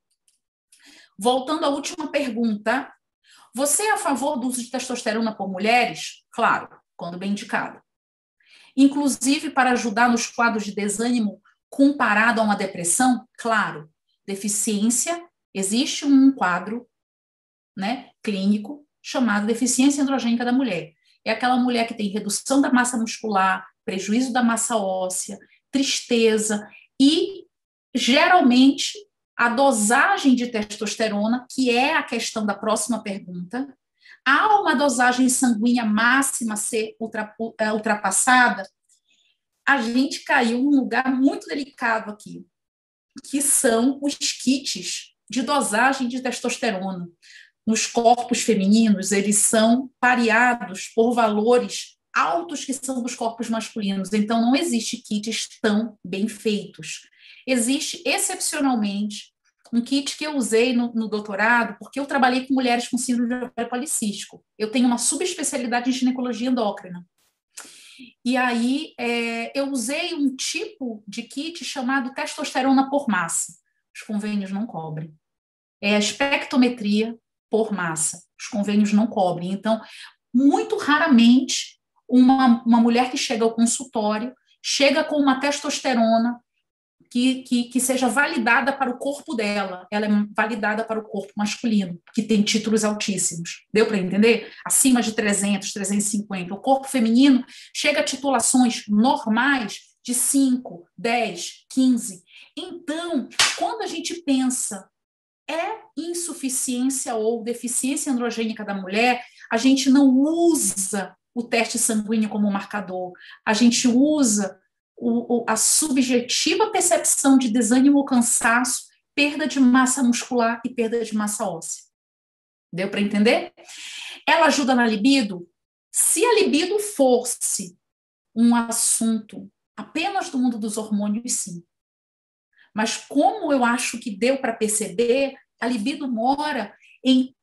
Voltando à última pergunta, você é a favor do uso de testosterona por mulheres? Claro, quando bem indicado. Inclusive para ajudar nos quadros de desânimo comparado a uma depressão? Claro. Deficiência, existe um quadro, né, clínico chamado deficiência androgênica da mulher. É aquela mulher que tem redução da massa muscular, prejuízo da massa óssea, tristeza e, geralmente, a dosagem de testosterona, que é a questão da próxima pergunta, há uma dosagem sanguínea máxima a ser ultrapassada, a gente caiu num lugar muito delicado aqui, que são os kits de dosagem de testosterona. Nos corpos femininos, eles são pareados por valores altos que são dos corpos masculinos. Então, não existe kits tão bem feitos. Existe, excepcionalmente, um kit que eu usei no doutorado, porque eu trabalhei com mulheres com síndrome de ovário policístico. Eu tenho uma subespecialidade em ginecologia endócrina. E aí eu usei um tipo de kit chamado testosterona por massa. Os convênios não cobrem. É a espectrometria por massa. Os convênios não cobrem. Então, muito raramente, uma mulher que chega ao consultório chega com uma testosterona que seja validada para o corpo dela. Ela é validada para o corpo masculino, que tem títulos altíssimos. Deu para entender? Acima de 300, 350. O corpo feminino chega a titulações normais de 5, 10, 15. Então, quando a gente pensa insuficiência ou deficiência androgênica da mulher, a gente não usa o teste sanguíneo como marcador, a gente usa a subjetiva percepção de desânimo ou cansaço, perda de massa muscular e perda de massa óssea. Deu para entender? Ela ajuda na libido? Se a libido fosse um assunto apenas do mundo dos hormônios, sim. Mas como eu acho que deu para perceber, a libido mora em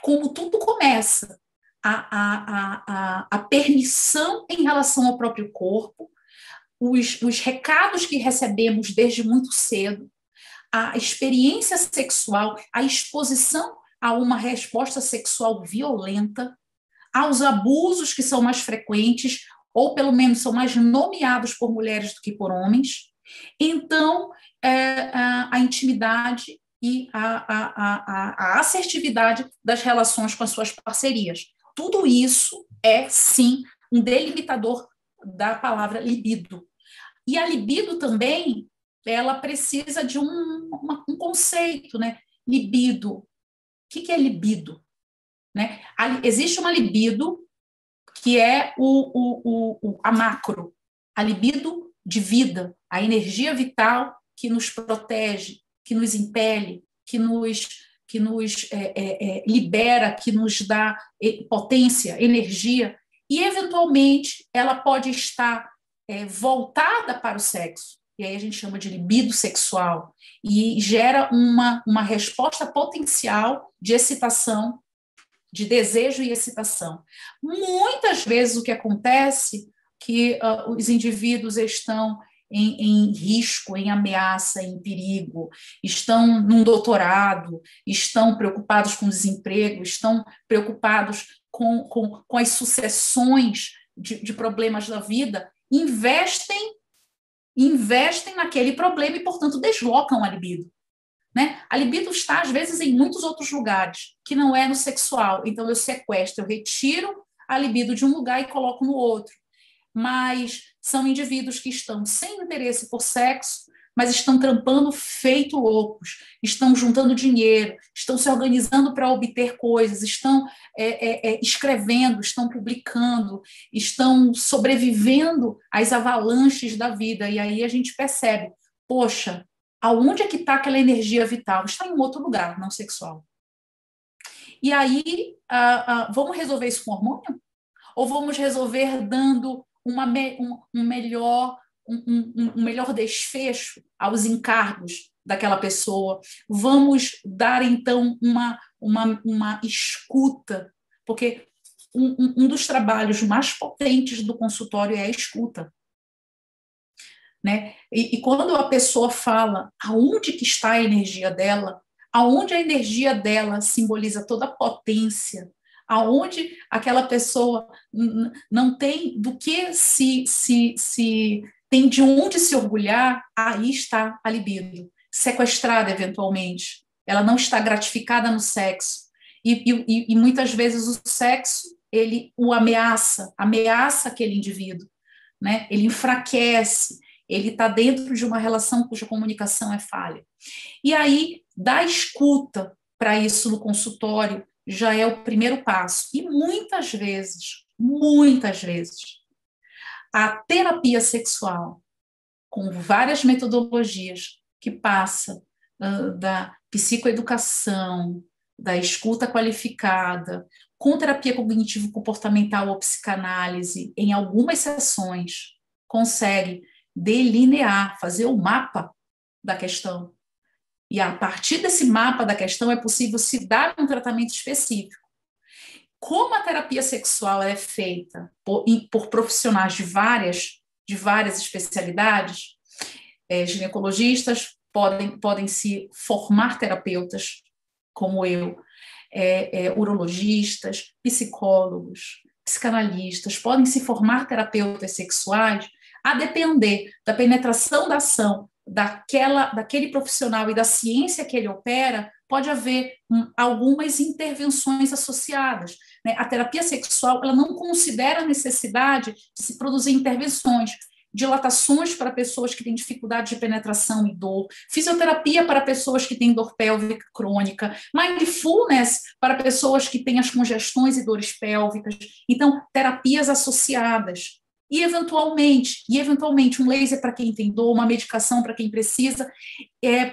como tudo começa. A permissão em relação ao próprio corpo, os recados que recebemos desde muito cedo, a experiência sexual, a exposição a uma resposta sexual violenta, aos abusos que são mais frequentes, ou pelo menos são mais nomeados por mulheres do que por homens. Então, a intimidade e a assertividade das relações com as suas parcerias. Tudo isso é, sim, um delimitador da palavra libido. E a libido também, ela precisa de um conceito, né? Libido. O que é libido? Né? Existe uma libido que é a macro, a libido de vida, a energia vital que nos protege, que nos impele, que nos libera, que nos dá potência, energia, e eventualmente ela pode estar voltada para o sexo, e aí a gente chama de libido sexual, e gera uma resposta potencial de excitação, de desejo e excitação. Muitas vezes o que acontece é que os indivíduos estão em risco, em ameaça, em perigo, estão num doutorado, estão preocupados com desemprego, estão preocupados com as sucessões de problemas da vida, investem naquele problema e, portanto, deslocam a libido. Né? A libido está, às vezes, em muitos outros lugares, que não é no sexual. Então, eu sequestro, eu retiro a libido de um lugar e coloco no outro. Mas são indivíduos que estão sem interesse por sexo, mas estão trampando feito loucos, estão juntando dinheiro, estão se organizando para obter coisas, estão escrevendo, estão publicando, estão sobrevivendo às avalanches da vida. E aí a gente percebe, poxa, aonde é que está aquela energia vital? Está em outro lugar, não sexual. E aí, vamos resolver isso com hormônio? Ou vamos resolver dando um melhor desfecho aos encargos daquela pessoa? Vamos dar, então, uma escuta, porque um dos trabalhos mais potentes do consultório é a escuta. Né? E quando a pessoa fala aonde que está a energia dela, aonde a energia dela simboliza toda a potência, aonde aquela pessoa não tem do que se tem de onde se orgulhar, aí está a libido, sequestrada eventualmente. Ela não está gratificada no sexo. E muitas vezes o sexo, ele o ameaça aquele indivíduo, né? Ele enfraquece, ele está dentro de uma relação cuja comunicação é falha. E aí, dar escuta para isso no consultório já é o primeiro passo. E muitas vezes, a terapia sexual, com várias metodologias, que passa da psicoeducação, da escuta qualificada, com terapia cognitivo-comportamental ou psicanálise, em algumas sessões, consegue delinear, fazer o mapa da questão. E a partir desse mapa da questão é possível se dar um tratamento específico. Como a terapia sexual é feita por profissionais de várias especialidades, ginecologistas podem se formar terapeutas, como eu, urologistas, psicólogos, psicanalistas, podem se formar terapeutas sexuais, a depender da penetração da ação daquele profissional e da ciência que ele opera, pode haver algumas intervenções associadas, né? A terapia sexual, ela não considera a necessidade de se produzir intervenções, dilatações para pessoas que têm dificuldade de penetração e dor, fisioterapia para pessoas que têm dor pélvica crônica, mindfulness para pessoas que têm as congestões e dores pélvicas. Então, terapias associadas. E eventualmente, um laser para quem tem dor, uma medicação para quem precisa,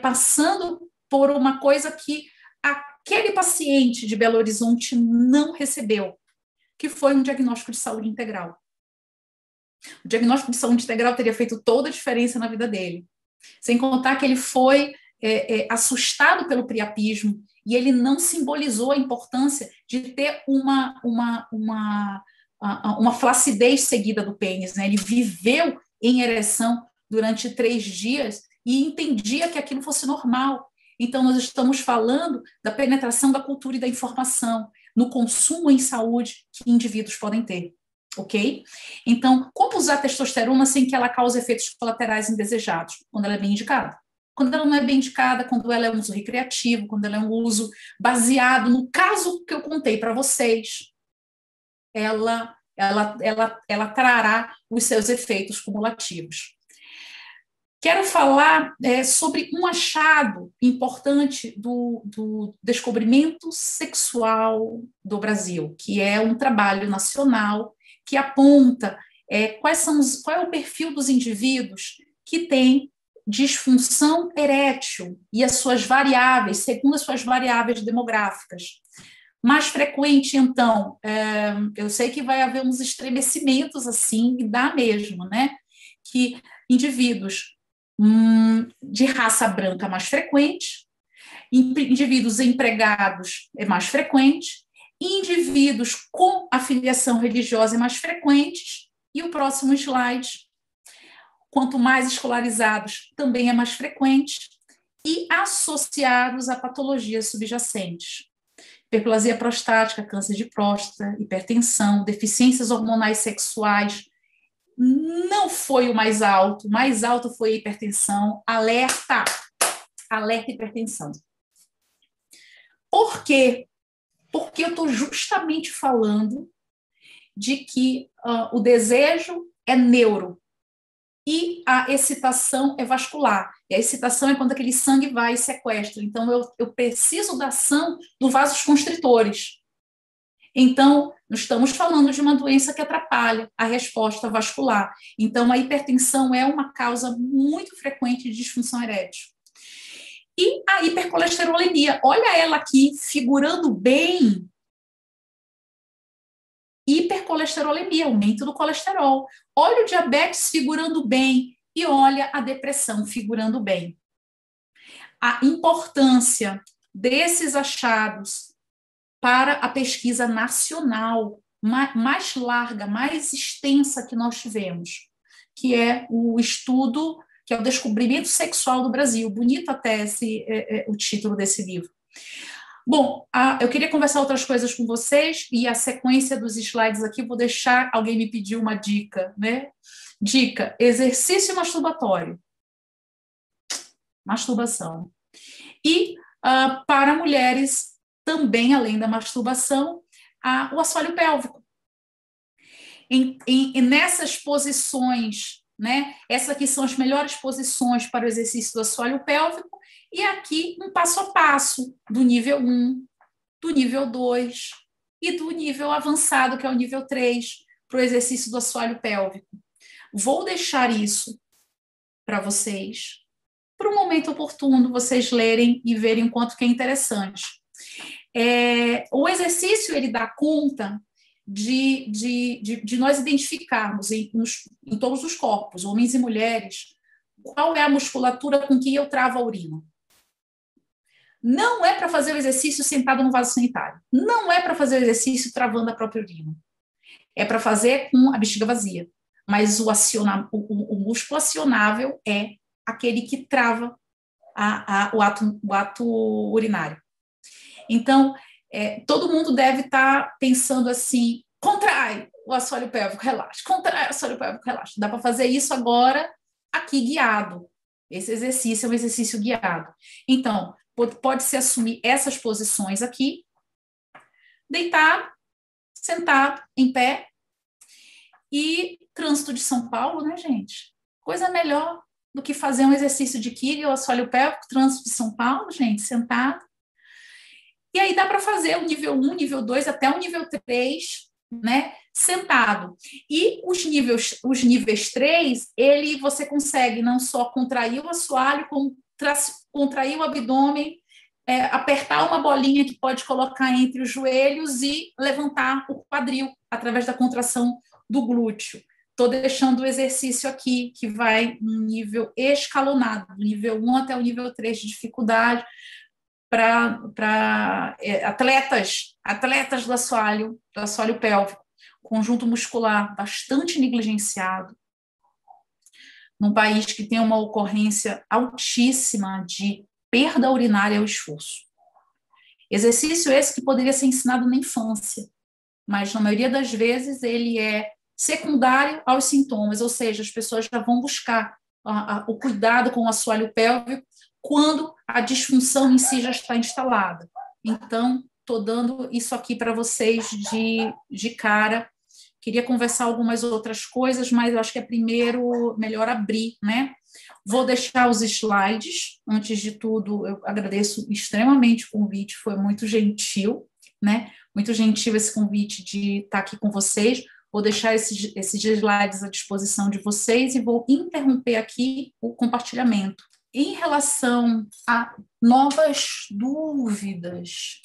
passando por uma coisa que aquele paciente de Belo Horizonte não recebeu, que foi um diagnóstico de saúde integral. O diagnóstico de saúde integral teria feito toda a diferença na vida dele. Sem contar que ele foi assustado pelo priapismo e ele não simbolizou a importância de ter uma flacidez seguida do pênis, né? Ele viveu em ereção durante 3 dias e entendia que aquilo fosse normal. Então, nós estamos falando da penetração da cultura e da informação no consumo em saúde que indivíduos podem ter. Ok? Então, como usar testosterona sem que ela cause efeitos colaterais indesejados? Quando ela é bem indicada. Quando ela não é bem indicada, quando ela é um uso recreativo, quando ela é um uso baseado no caso que eu contei para vocês, ela trará os seus efeitos cumulativos. Quero falar sobre um achado importante do descobrimento sexual do Brasil, que é um trabalho nacional que aponta qual é o perfil dos indivíduos que têm disfunção erétil e as suas variáveis, segundo as suas variáveis demográficas. Mais frequente, então, eu sei que vai haver uns estremecimentos assim, e dá mesmo, né? Que indivíduos de raça branca mais frequente, indivíduos empregados é mais frequente, indivíduos com afiliação religiosa é mais frequentes, e o próximo slide, quanto mais escolarizados, também é mais frequente, e associados a patologias subjacentes. Hiperplasia prostática, câncer de próstata, hipertensão, deficiências hormonais sexuais, não foi o mais alto foi a hipertensão, alerta hipertensão. Por quê? Porque eu estou justamente falando de que o desejo é neuro e a excitação é vascular. E a excitação é quando aquele sangue vai e sequestra. Então, eu preciso da ação dos vasos constritores. Então, nós estamos falando de uma doença que atrapalha a resposta vascular. Então, a hipertensão é uma causa muito frequente de disfunção erétil. E a hipercolesterolemia, olha ela aqui, figurando bem. Hipercolesterolemia, aumento do colesterol. Olha o diabetes figurando bem e olha a depressão figurando bem. A importância desses achados para a pesquisa nacional mais larga, mais extensa que nós tivemos, que é o estudo, que é o descobrimento sexual do Brasil. Bonito até o título desse livro. Bom, eu queria conversar outras coisas com vocês e a sequência dos slides aqui, vou deixar, alguém me pediu uma dica, né? Dica, exercício masturbatório. Masturbação. E para mulheres, também além da masturbação, o assoalho pélvico. E nessas posições, né? Essas aqui são as melhores posições para o exercício do assoalho pélvico, e aqui um passo a passo do nível 1, do nível 2 e do nível avançado, que é o nível 3, para o exercício do assoalho pélvico. Vou deixar isso para vocês, para um momento oportuno, vocês lerem e verem o quanto que é interessante. O exercício, ele dá conta de nós identificarmos em todos os corpos, homens e mulheres, qual é a musculatura com que eu travo a urina. Não é para fazer o exercício sentado no vaso sanitário. Não é para fazer o exercício travando a própria urina. É para fazer com a bexiga vazia. Mas o músculo acionável é aquele que trava o ato urinário. Então, todo mundo deve estar pensando assim, contrai o assoalho pélvico, relaxa. Contrai o assoalho pélvico, relaxa. Dá para fazer isso agora aqui guiado. Esse exercício é um exercício guiado. Então, pode-se assumir essas posições aqui, deitado, sentado, em pé, e trânsito de São Paulo, né, gente? Coisa melhor do que fazer um exercício de Kegel, assoalho pélvico, trânsito de São Paulo, gente, sentado. E aí dá para fazer o nível 1, nível 2, até o nível 3, né, sentado. E os níveis 3, você consegue não só contrair o assoalho, como contrair o abdômen, apertar uma bolinha que pode colocar entre os joelhos e levantar o quadril através da contração do glúteo. Estou deixando o exercício aqui, que vai no nível escalonado, do nível 1 até o nível 3 de dificuldade, para atletas do assoalho pélvico, conjunto muscular bastante negligenciado, num país que tem uma ocorrência altíssima de perda urinária ao esforço. Exercício esse que poderia ser ensinado na infância, mas na maioria das vezes ele é secundário aos sintomas, ou seja, as pessoas já vão buscar o cuidado com o assoalho pélvico quando a disfunção em si já está instalada. Então, estou dando isso aqui para vocês de cara. Queria conversar algumas outras coisas, mas eu acho que é primeiro melhor abrir, né? Vou deixar os slides. Antes de tudo, eu agradeço extremamente o convite, foi muito gentil, né? Muito gentil esse convite de estar aqui com vocês. Vou deixar esses slides à disposição de vocês e vou interromper aqui o compartilhamento. Em relação a novas dúvidas,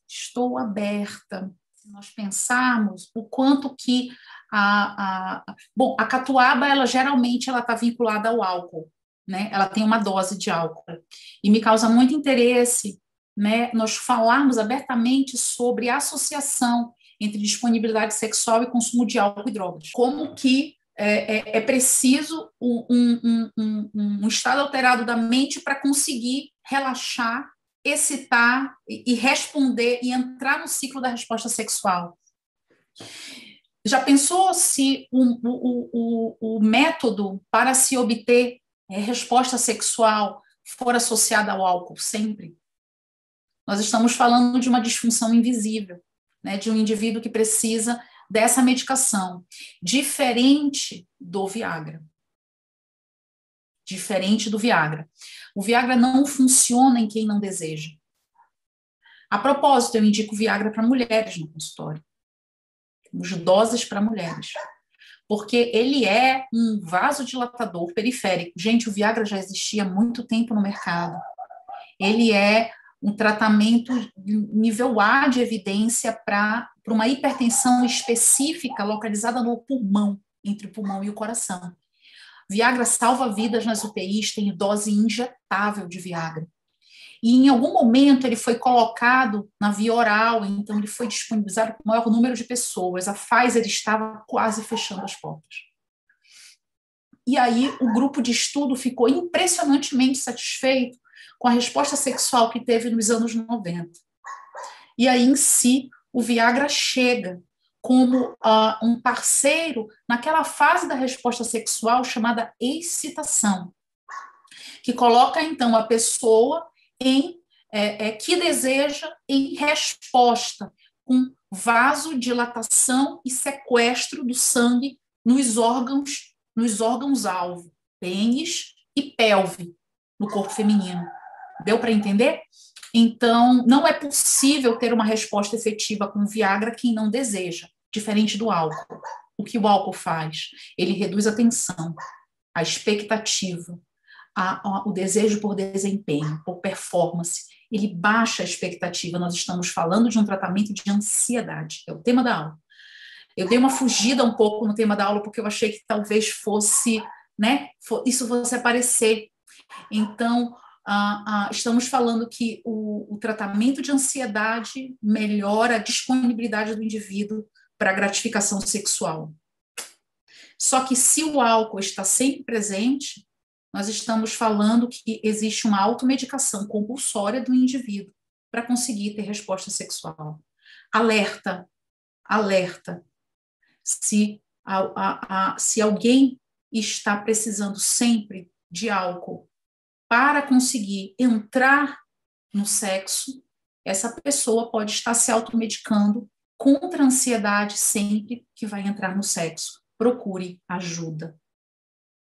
estou aberta. Se nós pensarmos o quanto que a catuaba, ela geralmente está vinculada ao álcool, né? Ela tem uma dose de álcool. E me causa muito interesse, né, nós falarmos abertamente sobre a associação entre disponibilidade sexual e consumo de álcool e drogas. Como que é preciso um estado alterado da mente para conseguir relaxar, excitar e responder e entrar no ciclo da resposta sexual. Já pensou se o método para se obter resposta sexual for associado ao álcool sempre? Nós estamos falando de uma disfunção invisível, né, de um indivíduo que precisa dessa medicação, diferente do Viagra. Diferente do Viagra. O Viagra não funciona em quem não deseja. A propósito, eu indico Viagra para mulheres no consultório. Temos doses para mulheres. Porque ele é um vasodilatador periférico. Gente, o Viagra já existia há muito tempo no mercado. Ele é um tratamento nível A de evidência para uma hipertensão específica localizada no pulmão, entre o pulmão e o coração. Viagra salva vidas nas UTIs, tem dose injetável de Viagra. E em algum momento ele foi colocado na via oral, então ele foi disponibilizado para o maior número de pessoas. A Pfizer estava quase fechando as portas. E aí o grupo de estudo ficou impressionantemente satisfeito com a resposta sexual que teve nos anos 90. E aí, em si, o Viagra chega como um parceiro naquela fase da resposta sexual chamada excitação, que coloca, então, a pessoa que deseja em resposta, com vasodilatação e sequestro do sangue nos órgãos-alvo, pênis e pelve, no corpo feminino. Deu para entender? Então, não é possível ter uma resposta efetiva com Viagra quem não deseja, diferente do álcool. O que o álcool faz? Ele reduz a tensão, a expectativa, o desejo por desempenho, por performance. Ele baixa a expectativa. Nós estamos falando de um tratamento de ansiedade. É o tema da aula. Eu dei uma fugida um pouco no tema da aula, porque eu achei que talvez fosse, né, isso fosse aparecer. Então, Estamos falando que o tratamento de ansiedade melhora a disponibilidade do indivíduo para a gratificação sexual. Só que se o álcool está sempre presente, nós estamos falando que existe uma automedicação compulsória do indivíduo para conseguir ter resposta sexual. Alerta, alerta. Se alguém está precisando sempre de álcool para conseguir entrar no sexo, essa pessoa pode estar se automedicando contra a ansiedade sempre que vai entrar no sexo. Procure ajuda.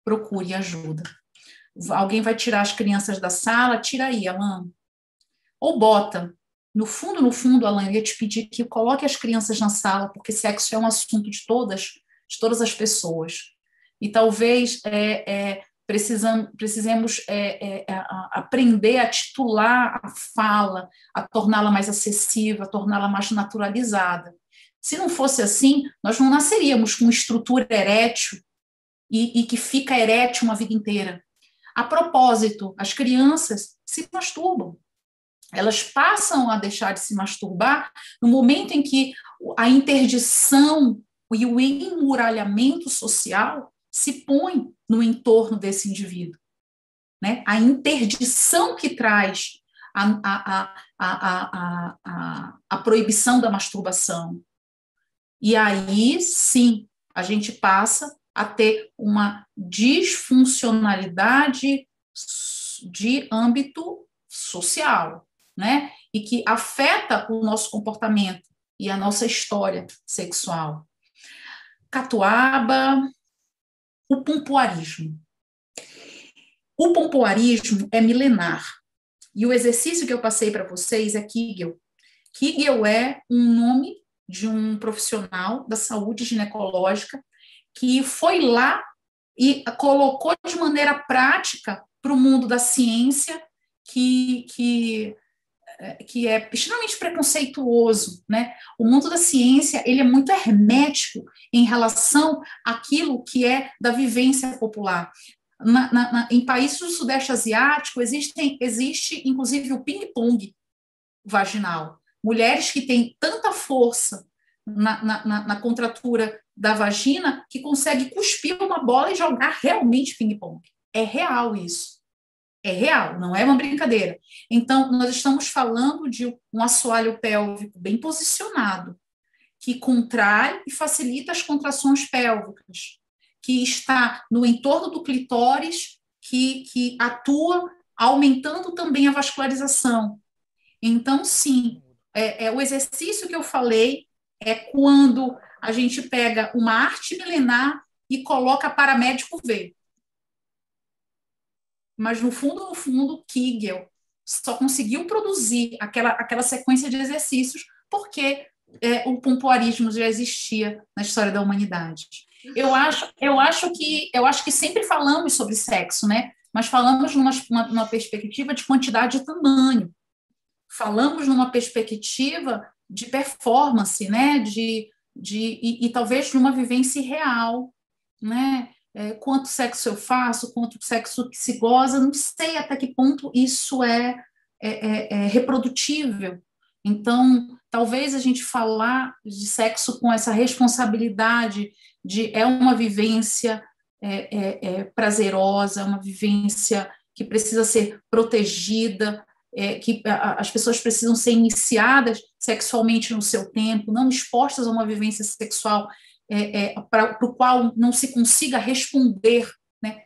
Procure ajuda. Alguém vai tirar as crianças da sala, tira aí, Alan. Ou bota. No fundo, Alan, eu ia te pedir que coloque as crianças na sala, porque sexo é um assunto de todas as pessoas. E talvez precisemos aprender a titular a fala, a torná-la mais acessível, a torná-la mais naturalizada. Se não fosse assim, nós não nasceríamos com estrutura erétil e que fica erétil uma vida inteira. A propósito, as crianças se masturbam. Elas passam a deixar de se masturbar no momento em que a interdição e o emuralhamento social se põe no entorno desse indivíduo. Né? A interdição que traz a proibição da masturbação. E aí, sim, a gente passa a ter uma disfuncionalidade de âmbito social, né? E que afeta o nosso comportamento e a nossa história sexual. Catuaba, o pompoarismo. O pompoarismo é milenar. E o exercício que eu passei para vocês é Kegel. Kegel é um nome de um profissional da saúde ginecológica que foi lá e colocou de maneira prática para o mundo da ciência que é extremamente preconceituoso, né? O mundo da ciência ele é muito hermético em relação àquilo que é da vivência popular. Em países do Sudeste Asiático existe inclusive o ping-pong vaginal. Mulheres que têm tanta força na contratura da vagina que consegue cuspir uma bola e jogar realmente ping-pong. É real isso. É real, não é uma brincadeira. Então, nós estamos falando de um assoalho pélvico bem posicionado, que contrai e facilita as contrações pélvicas, que está no entorno do clitóris, que atua aumentando também a vascularização. Então, sim, o exercício que eu falei é quando a gente pega uma arte milenar e coloca para médico ver. Mas, no fundo, Kegel só conseguiu produzir aquela sequência de exercícios porque o pompoarismo já existia na história da humanidade. Eu acho que sempre falamos sobre sexo, né? Mas falamos numa perspectiva de quantidade e tamanho. Falamos numa perspectiva de performance, né? E talvez numa vivência real, né? Quanto sexo eu faço, quanto sexo que se goza, não sei até que ponto isso é reprodutível. Então, talvez a gente falar de sexo com essa responsabilidade é uma vivência prazerosa, uma vivência que precisa ser protegida, que as pessoas precisam ser iniciadas sexualmente no seu tempo, não expostas a uma vivência sexual para o qual não se consiga responder, né?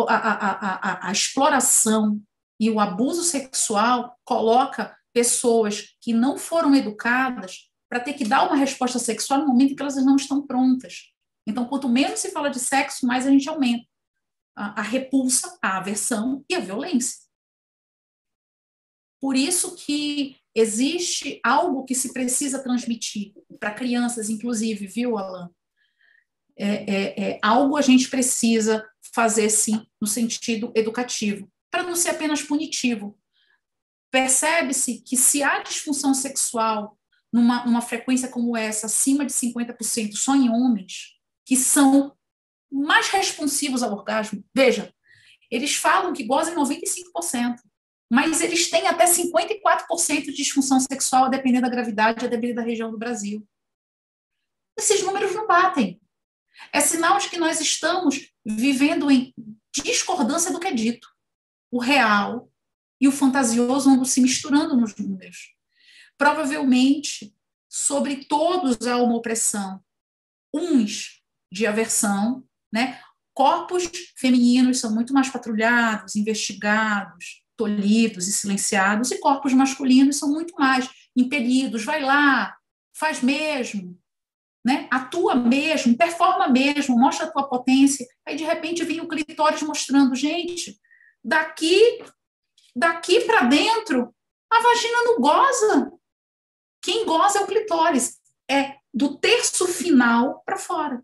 A exploração e o abuso sexual coloca pessoas que não foram educadas para ter que dar uma resposta sexual no momento em que elas não estão prontas. Então, quanto menos se fala de sexo, mais a gente aumenta a repulsa, a aversão e a violência. Por isso que existe algo que se precisa transmitir para crianças, inclusive, viu, Alan? Algo a gente precisa fazer, sim, no sentido educativo, para não ser apenas punitivo. Percebe-se que se há disfunção sexual numa frequência como essa, acima de 50%, só em homens, que são mais responsivos ao orgasmo. Veja, Eles falam que gozam em 95%, mas eles têm até 54% de disfunção sexual, a depender da gravidade, a depender da região do Brasil. Esses números não batem. É sinal de que nós estamos vivendo em discordância do que é dito. O real e o fantasioso andam se misturando nos números. Provavelmente, sobre todos há uma opressão. Uns de aversão, né? Corpos femininos são muito mais patrulhados, investigados, tolhidos e silenciados, e corpos masculinos são muito mais impelidos. Vai lá, faz mesmo, né? Atua mesmo, performa mesmo, mostra a tua potência. Aí, de repente, vem o clitóris mostrando, gente, daqui para dentro, a vagina não goza. Quem goza é o clitóris. É do terço final para fora.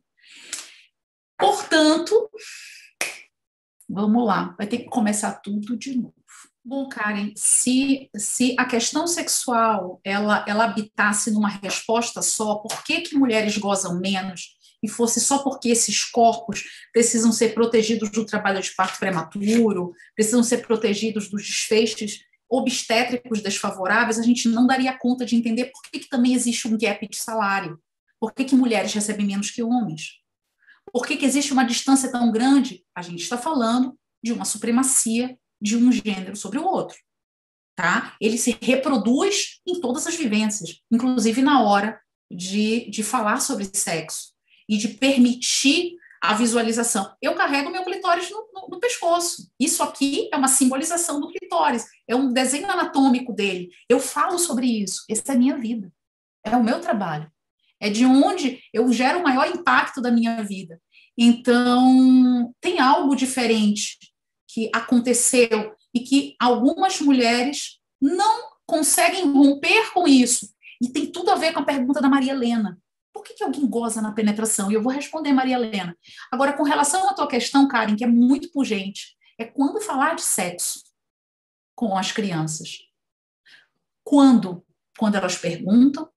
Portanto, vamos lá, vai ter que começar tudo de novo. Bom, Karen, se a questão sexual ela habitasse numa resposta só, por que mulheres gozam menos, e fosse só porque esses corpos precisam ser protegidos do trabalho de parto prematuro, precisam ser protegidos dos desfechos obstétricos desfavoráveis, a gente não daria conta de entender por que também existe um gap de salário, por que mulheres recebem menos que homens, por que existe uma distância tão grande. A gente está falando de uma supremacia de um gênero sobre o outro, tá? Ele se reproduz em todas as vivências, inclusive na hora de falar sobre sexo e de permitir a visualização. Eu carrego meu clitóris no pescoço. Isso aqui é uma simbolização do clitóris, é um desenho anatômico dele. Eu falo sobre isso. Essa é a minha vida, é o meu trabalho. É de onde eu gero o maior impacto da minha vida. Então, tem algo diferente que aconteceu e que algumas mulheres não conseguem romper com isso. E tem tudo a ver com a pergunta da Maria Helena. Por que alguém goza na penetração? E eu vou responder, Maria Helena. Agora, com relação à tua questão, Karen, que é muito pungente, é quando falar de sexo com as crianças. Quando elas perguntam,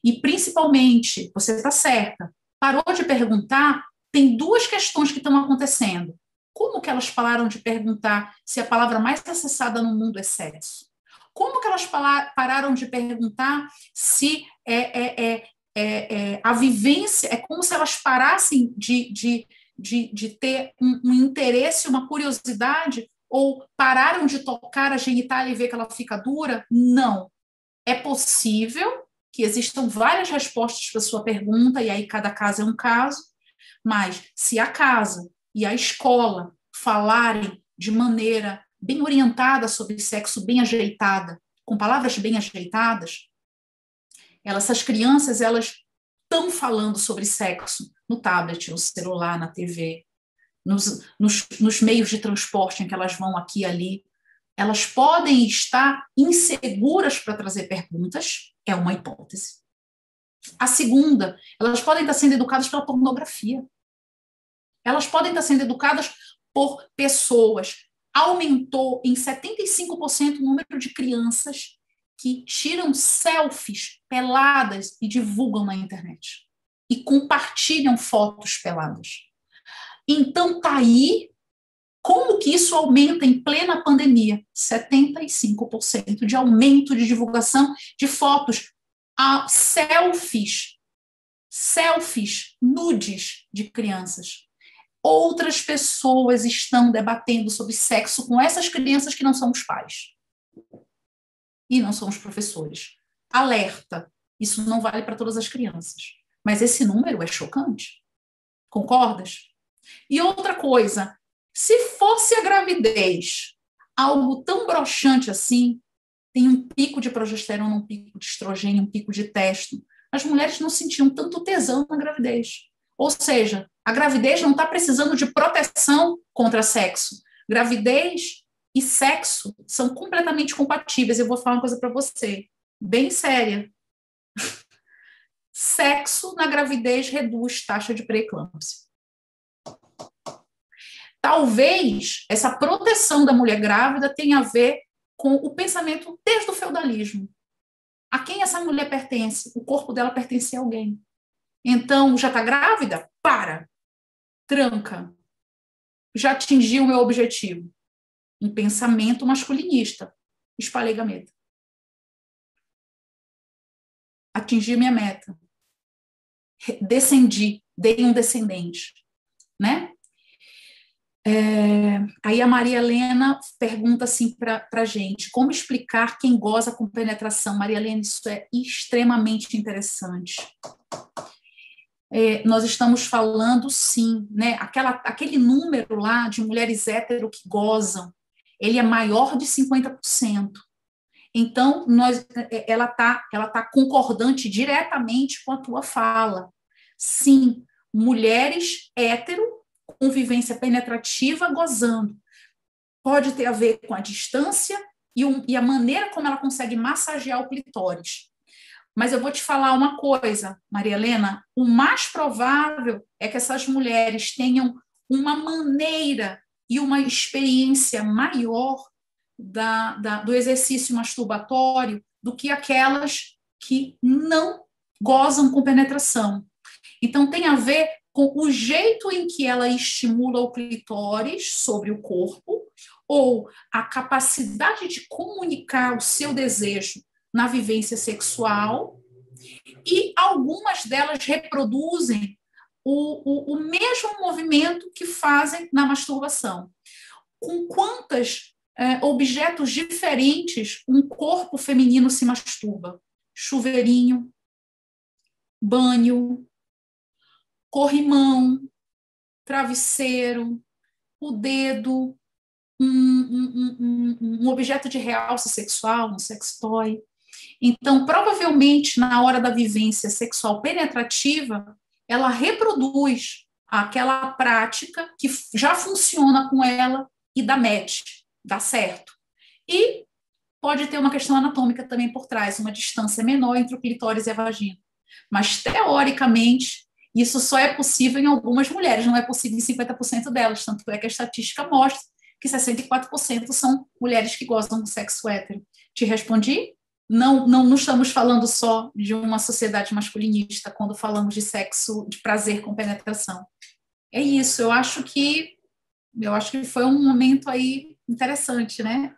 e principalmente, você está certa, parou de perguntar, tem duas questões que estão acontecendo. Como que elas pararam de perguntar se a palavra mais acessada no mundo é sexo? Como que elas pararam de perguntar se a vivência, é como se elas parassem de ter um interesse, uma curiosidade, ou pararam de tocar a genitália e ver que ela fica dura? Não. É possível que existam várias respostas para a sua pergunta, e aí cada caso é um caso, mas se a casa e a escola falarem de maneira bem orientada sobre sexo, bem ajeitada, com palavras bem ajeitadas, essas crianças, elas estão falando sobre sexo no tablet, no celular, na TV, nos meios de transporte em que elas vão aqui e ali. Elas podem estar inseguras para trazer perguntas, é uma hipótese. A segunda, elas podem estar sendo educadas pela pornografia. Elas podem estar sendo educadas por pessoas. Aumentou em 75% o número de crianças que tiram selfies peladas e divulgam na internet. E compartilham fotos peladas. Então, tá aí. Como que isso aumenta em plena pandemia? 75% de aumento de divulgação de fotos, selfies nudes de crianças. Outras pessoas estão debatendo sobre sexo com essas crianças que não são os pais. E não são os professores. Alerta, isso não vale para todas as crianças. Mas esse número é chocante. Concordas? E outra coisa, se fosse a gravidez algo tão broxante assim, tem um pico de progesterona, um pico de estrogênio, um pico de testo, as mulheres não sentiam tanto tesão na gravidez. Ou seja, a gravidez não está precisando de proteção contra sexo. Gravidez e sexo são completamente compatíveis. Eu vou falar uma coisa para você, bem séria. Sexo na gravidez reduz taxa de pré-eclâmpsia. Talvez essa proteção da mulher grávida tenha a ver com o pensamento desde o feudalismo. A quem essa mulher pertence? O corpo dela pertence a alguém. Então, já está grávida? Para. Tranca. já atingi o meu objetivo? Em pensamento masculinista. Espalhei gameta. Atingi minha meta. Descendi, dei um descendente, né? Aí a Maria Helena pergunta assim para a gente, como explicar quem goza com penetração? Maria Helena, isso é extremamente interessante. Nós estamos falando, sim, né? Aquele número lá de mulheres hétero que gozam, ele é maior de 50%. Então, ela tá concordante diretamente com a tua fala. Sim, mulheres hétero com vivência penetrativa gozando. Pode ter a ver com a distância e a maneira como ela consegue massagear o clitóris. Mas eu vou te falar uma coisa, Maria Helena, o mais provável é que essas mulheres tenham uma maneira e uma experiência maior do exercício masturbatório do que aquelas que não gozam com penetração. Então, tem a ver com o jeito em que ela estimula o clitóris sobre o corpo ou a capacidade de comunicar o seu desejo na vivência sexual, e algumas delas reproduzem o mesmo movimento que fazem na masturbação. Com quantos objetos diferentes um corpo feminino se masturba? Chuveirinho, banho, corrimão, travesseiro, o dedo, um objeto de realce sexual, um sextoy. Então, provavelmente, na hora da vivência sexual penetrativa, ela reproduz aquela prática que já funciona com ela e dá match, dá certo. E pode ter uma questão anatômica também por trás, uma distância menor entre o clitóris e a vagina. Mas, teoricamente, isso só é possível em algumas mulheres, não é possível em 50% delas, tanto é que a estatística mostra que 64% são mulheres que gostam do sexo hétero. Te respondi? Não estamos falando só de uma sociedade masculinista quando falamos de sexo, de prazer com penetração. É isso, eu acho que foi um momento aí interessante, né?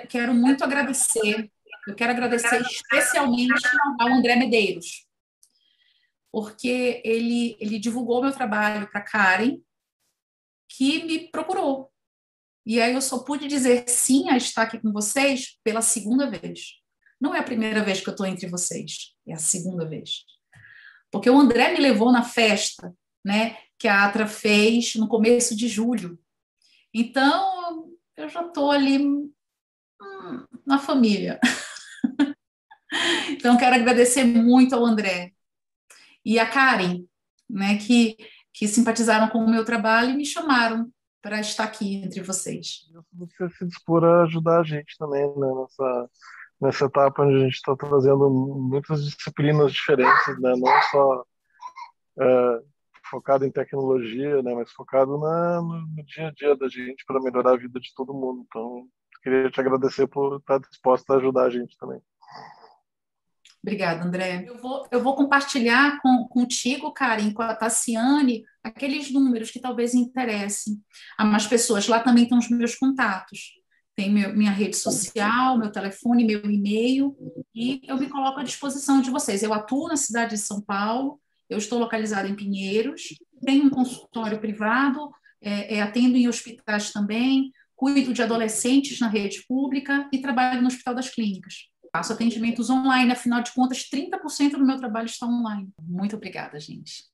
Quero muito agradecer, eu quero agradecer especialmente ao André Medeiros, porque ele divulgou meu trabalho para a Karen, que me procurou. E aí eu só pude dizer sim a estar aqui com vocês pela segunda vez. Não é a primeira vez que eu estou entre vocês, é a segunda vez. Porque o André me levou na festa, né, que a Atra fez no começo de julho. Então, eu já estou ali na família. Então, quero agradecer muito ao André e a Karen, né, que simpatizaram com o meu trabalho e me chamaram para estar aqui entre vocês. Você se dispor a ajudar a gente também, né, nessa etapa onde a gente está trazendo muitas disciplinas diferentes, né, não só focado em tecnologia, né, mas focado no dia a dia da gente para melhorar a vida de todo mundo. Então, queria te agradecer por estar disposta a ajudar a gente também. Obrigada, André. Eu vou compartilhar contigo, Karen, com a Tassiane, aqueles números que talvez interessem a mais pessoas. Lá também estão os meus contatos. Tem minha rede social, meu telefone, meu e-mail, e eu me coloco à disposição de vocês. Eu atuo na cidade de São Paulo, eu estou localizada em Pinheiros, tenho um consultório privado, atendo em hospitais também, cuido de adolescentes na rede pública e trabalho no Hospital das Clínicas. Faço atendimentos online, afinal de contas, 30% do meu trabalho está online. Muito obrigada, gente.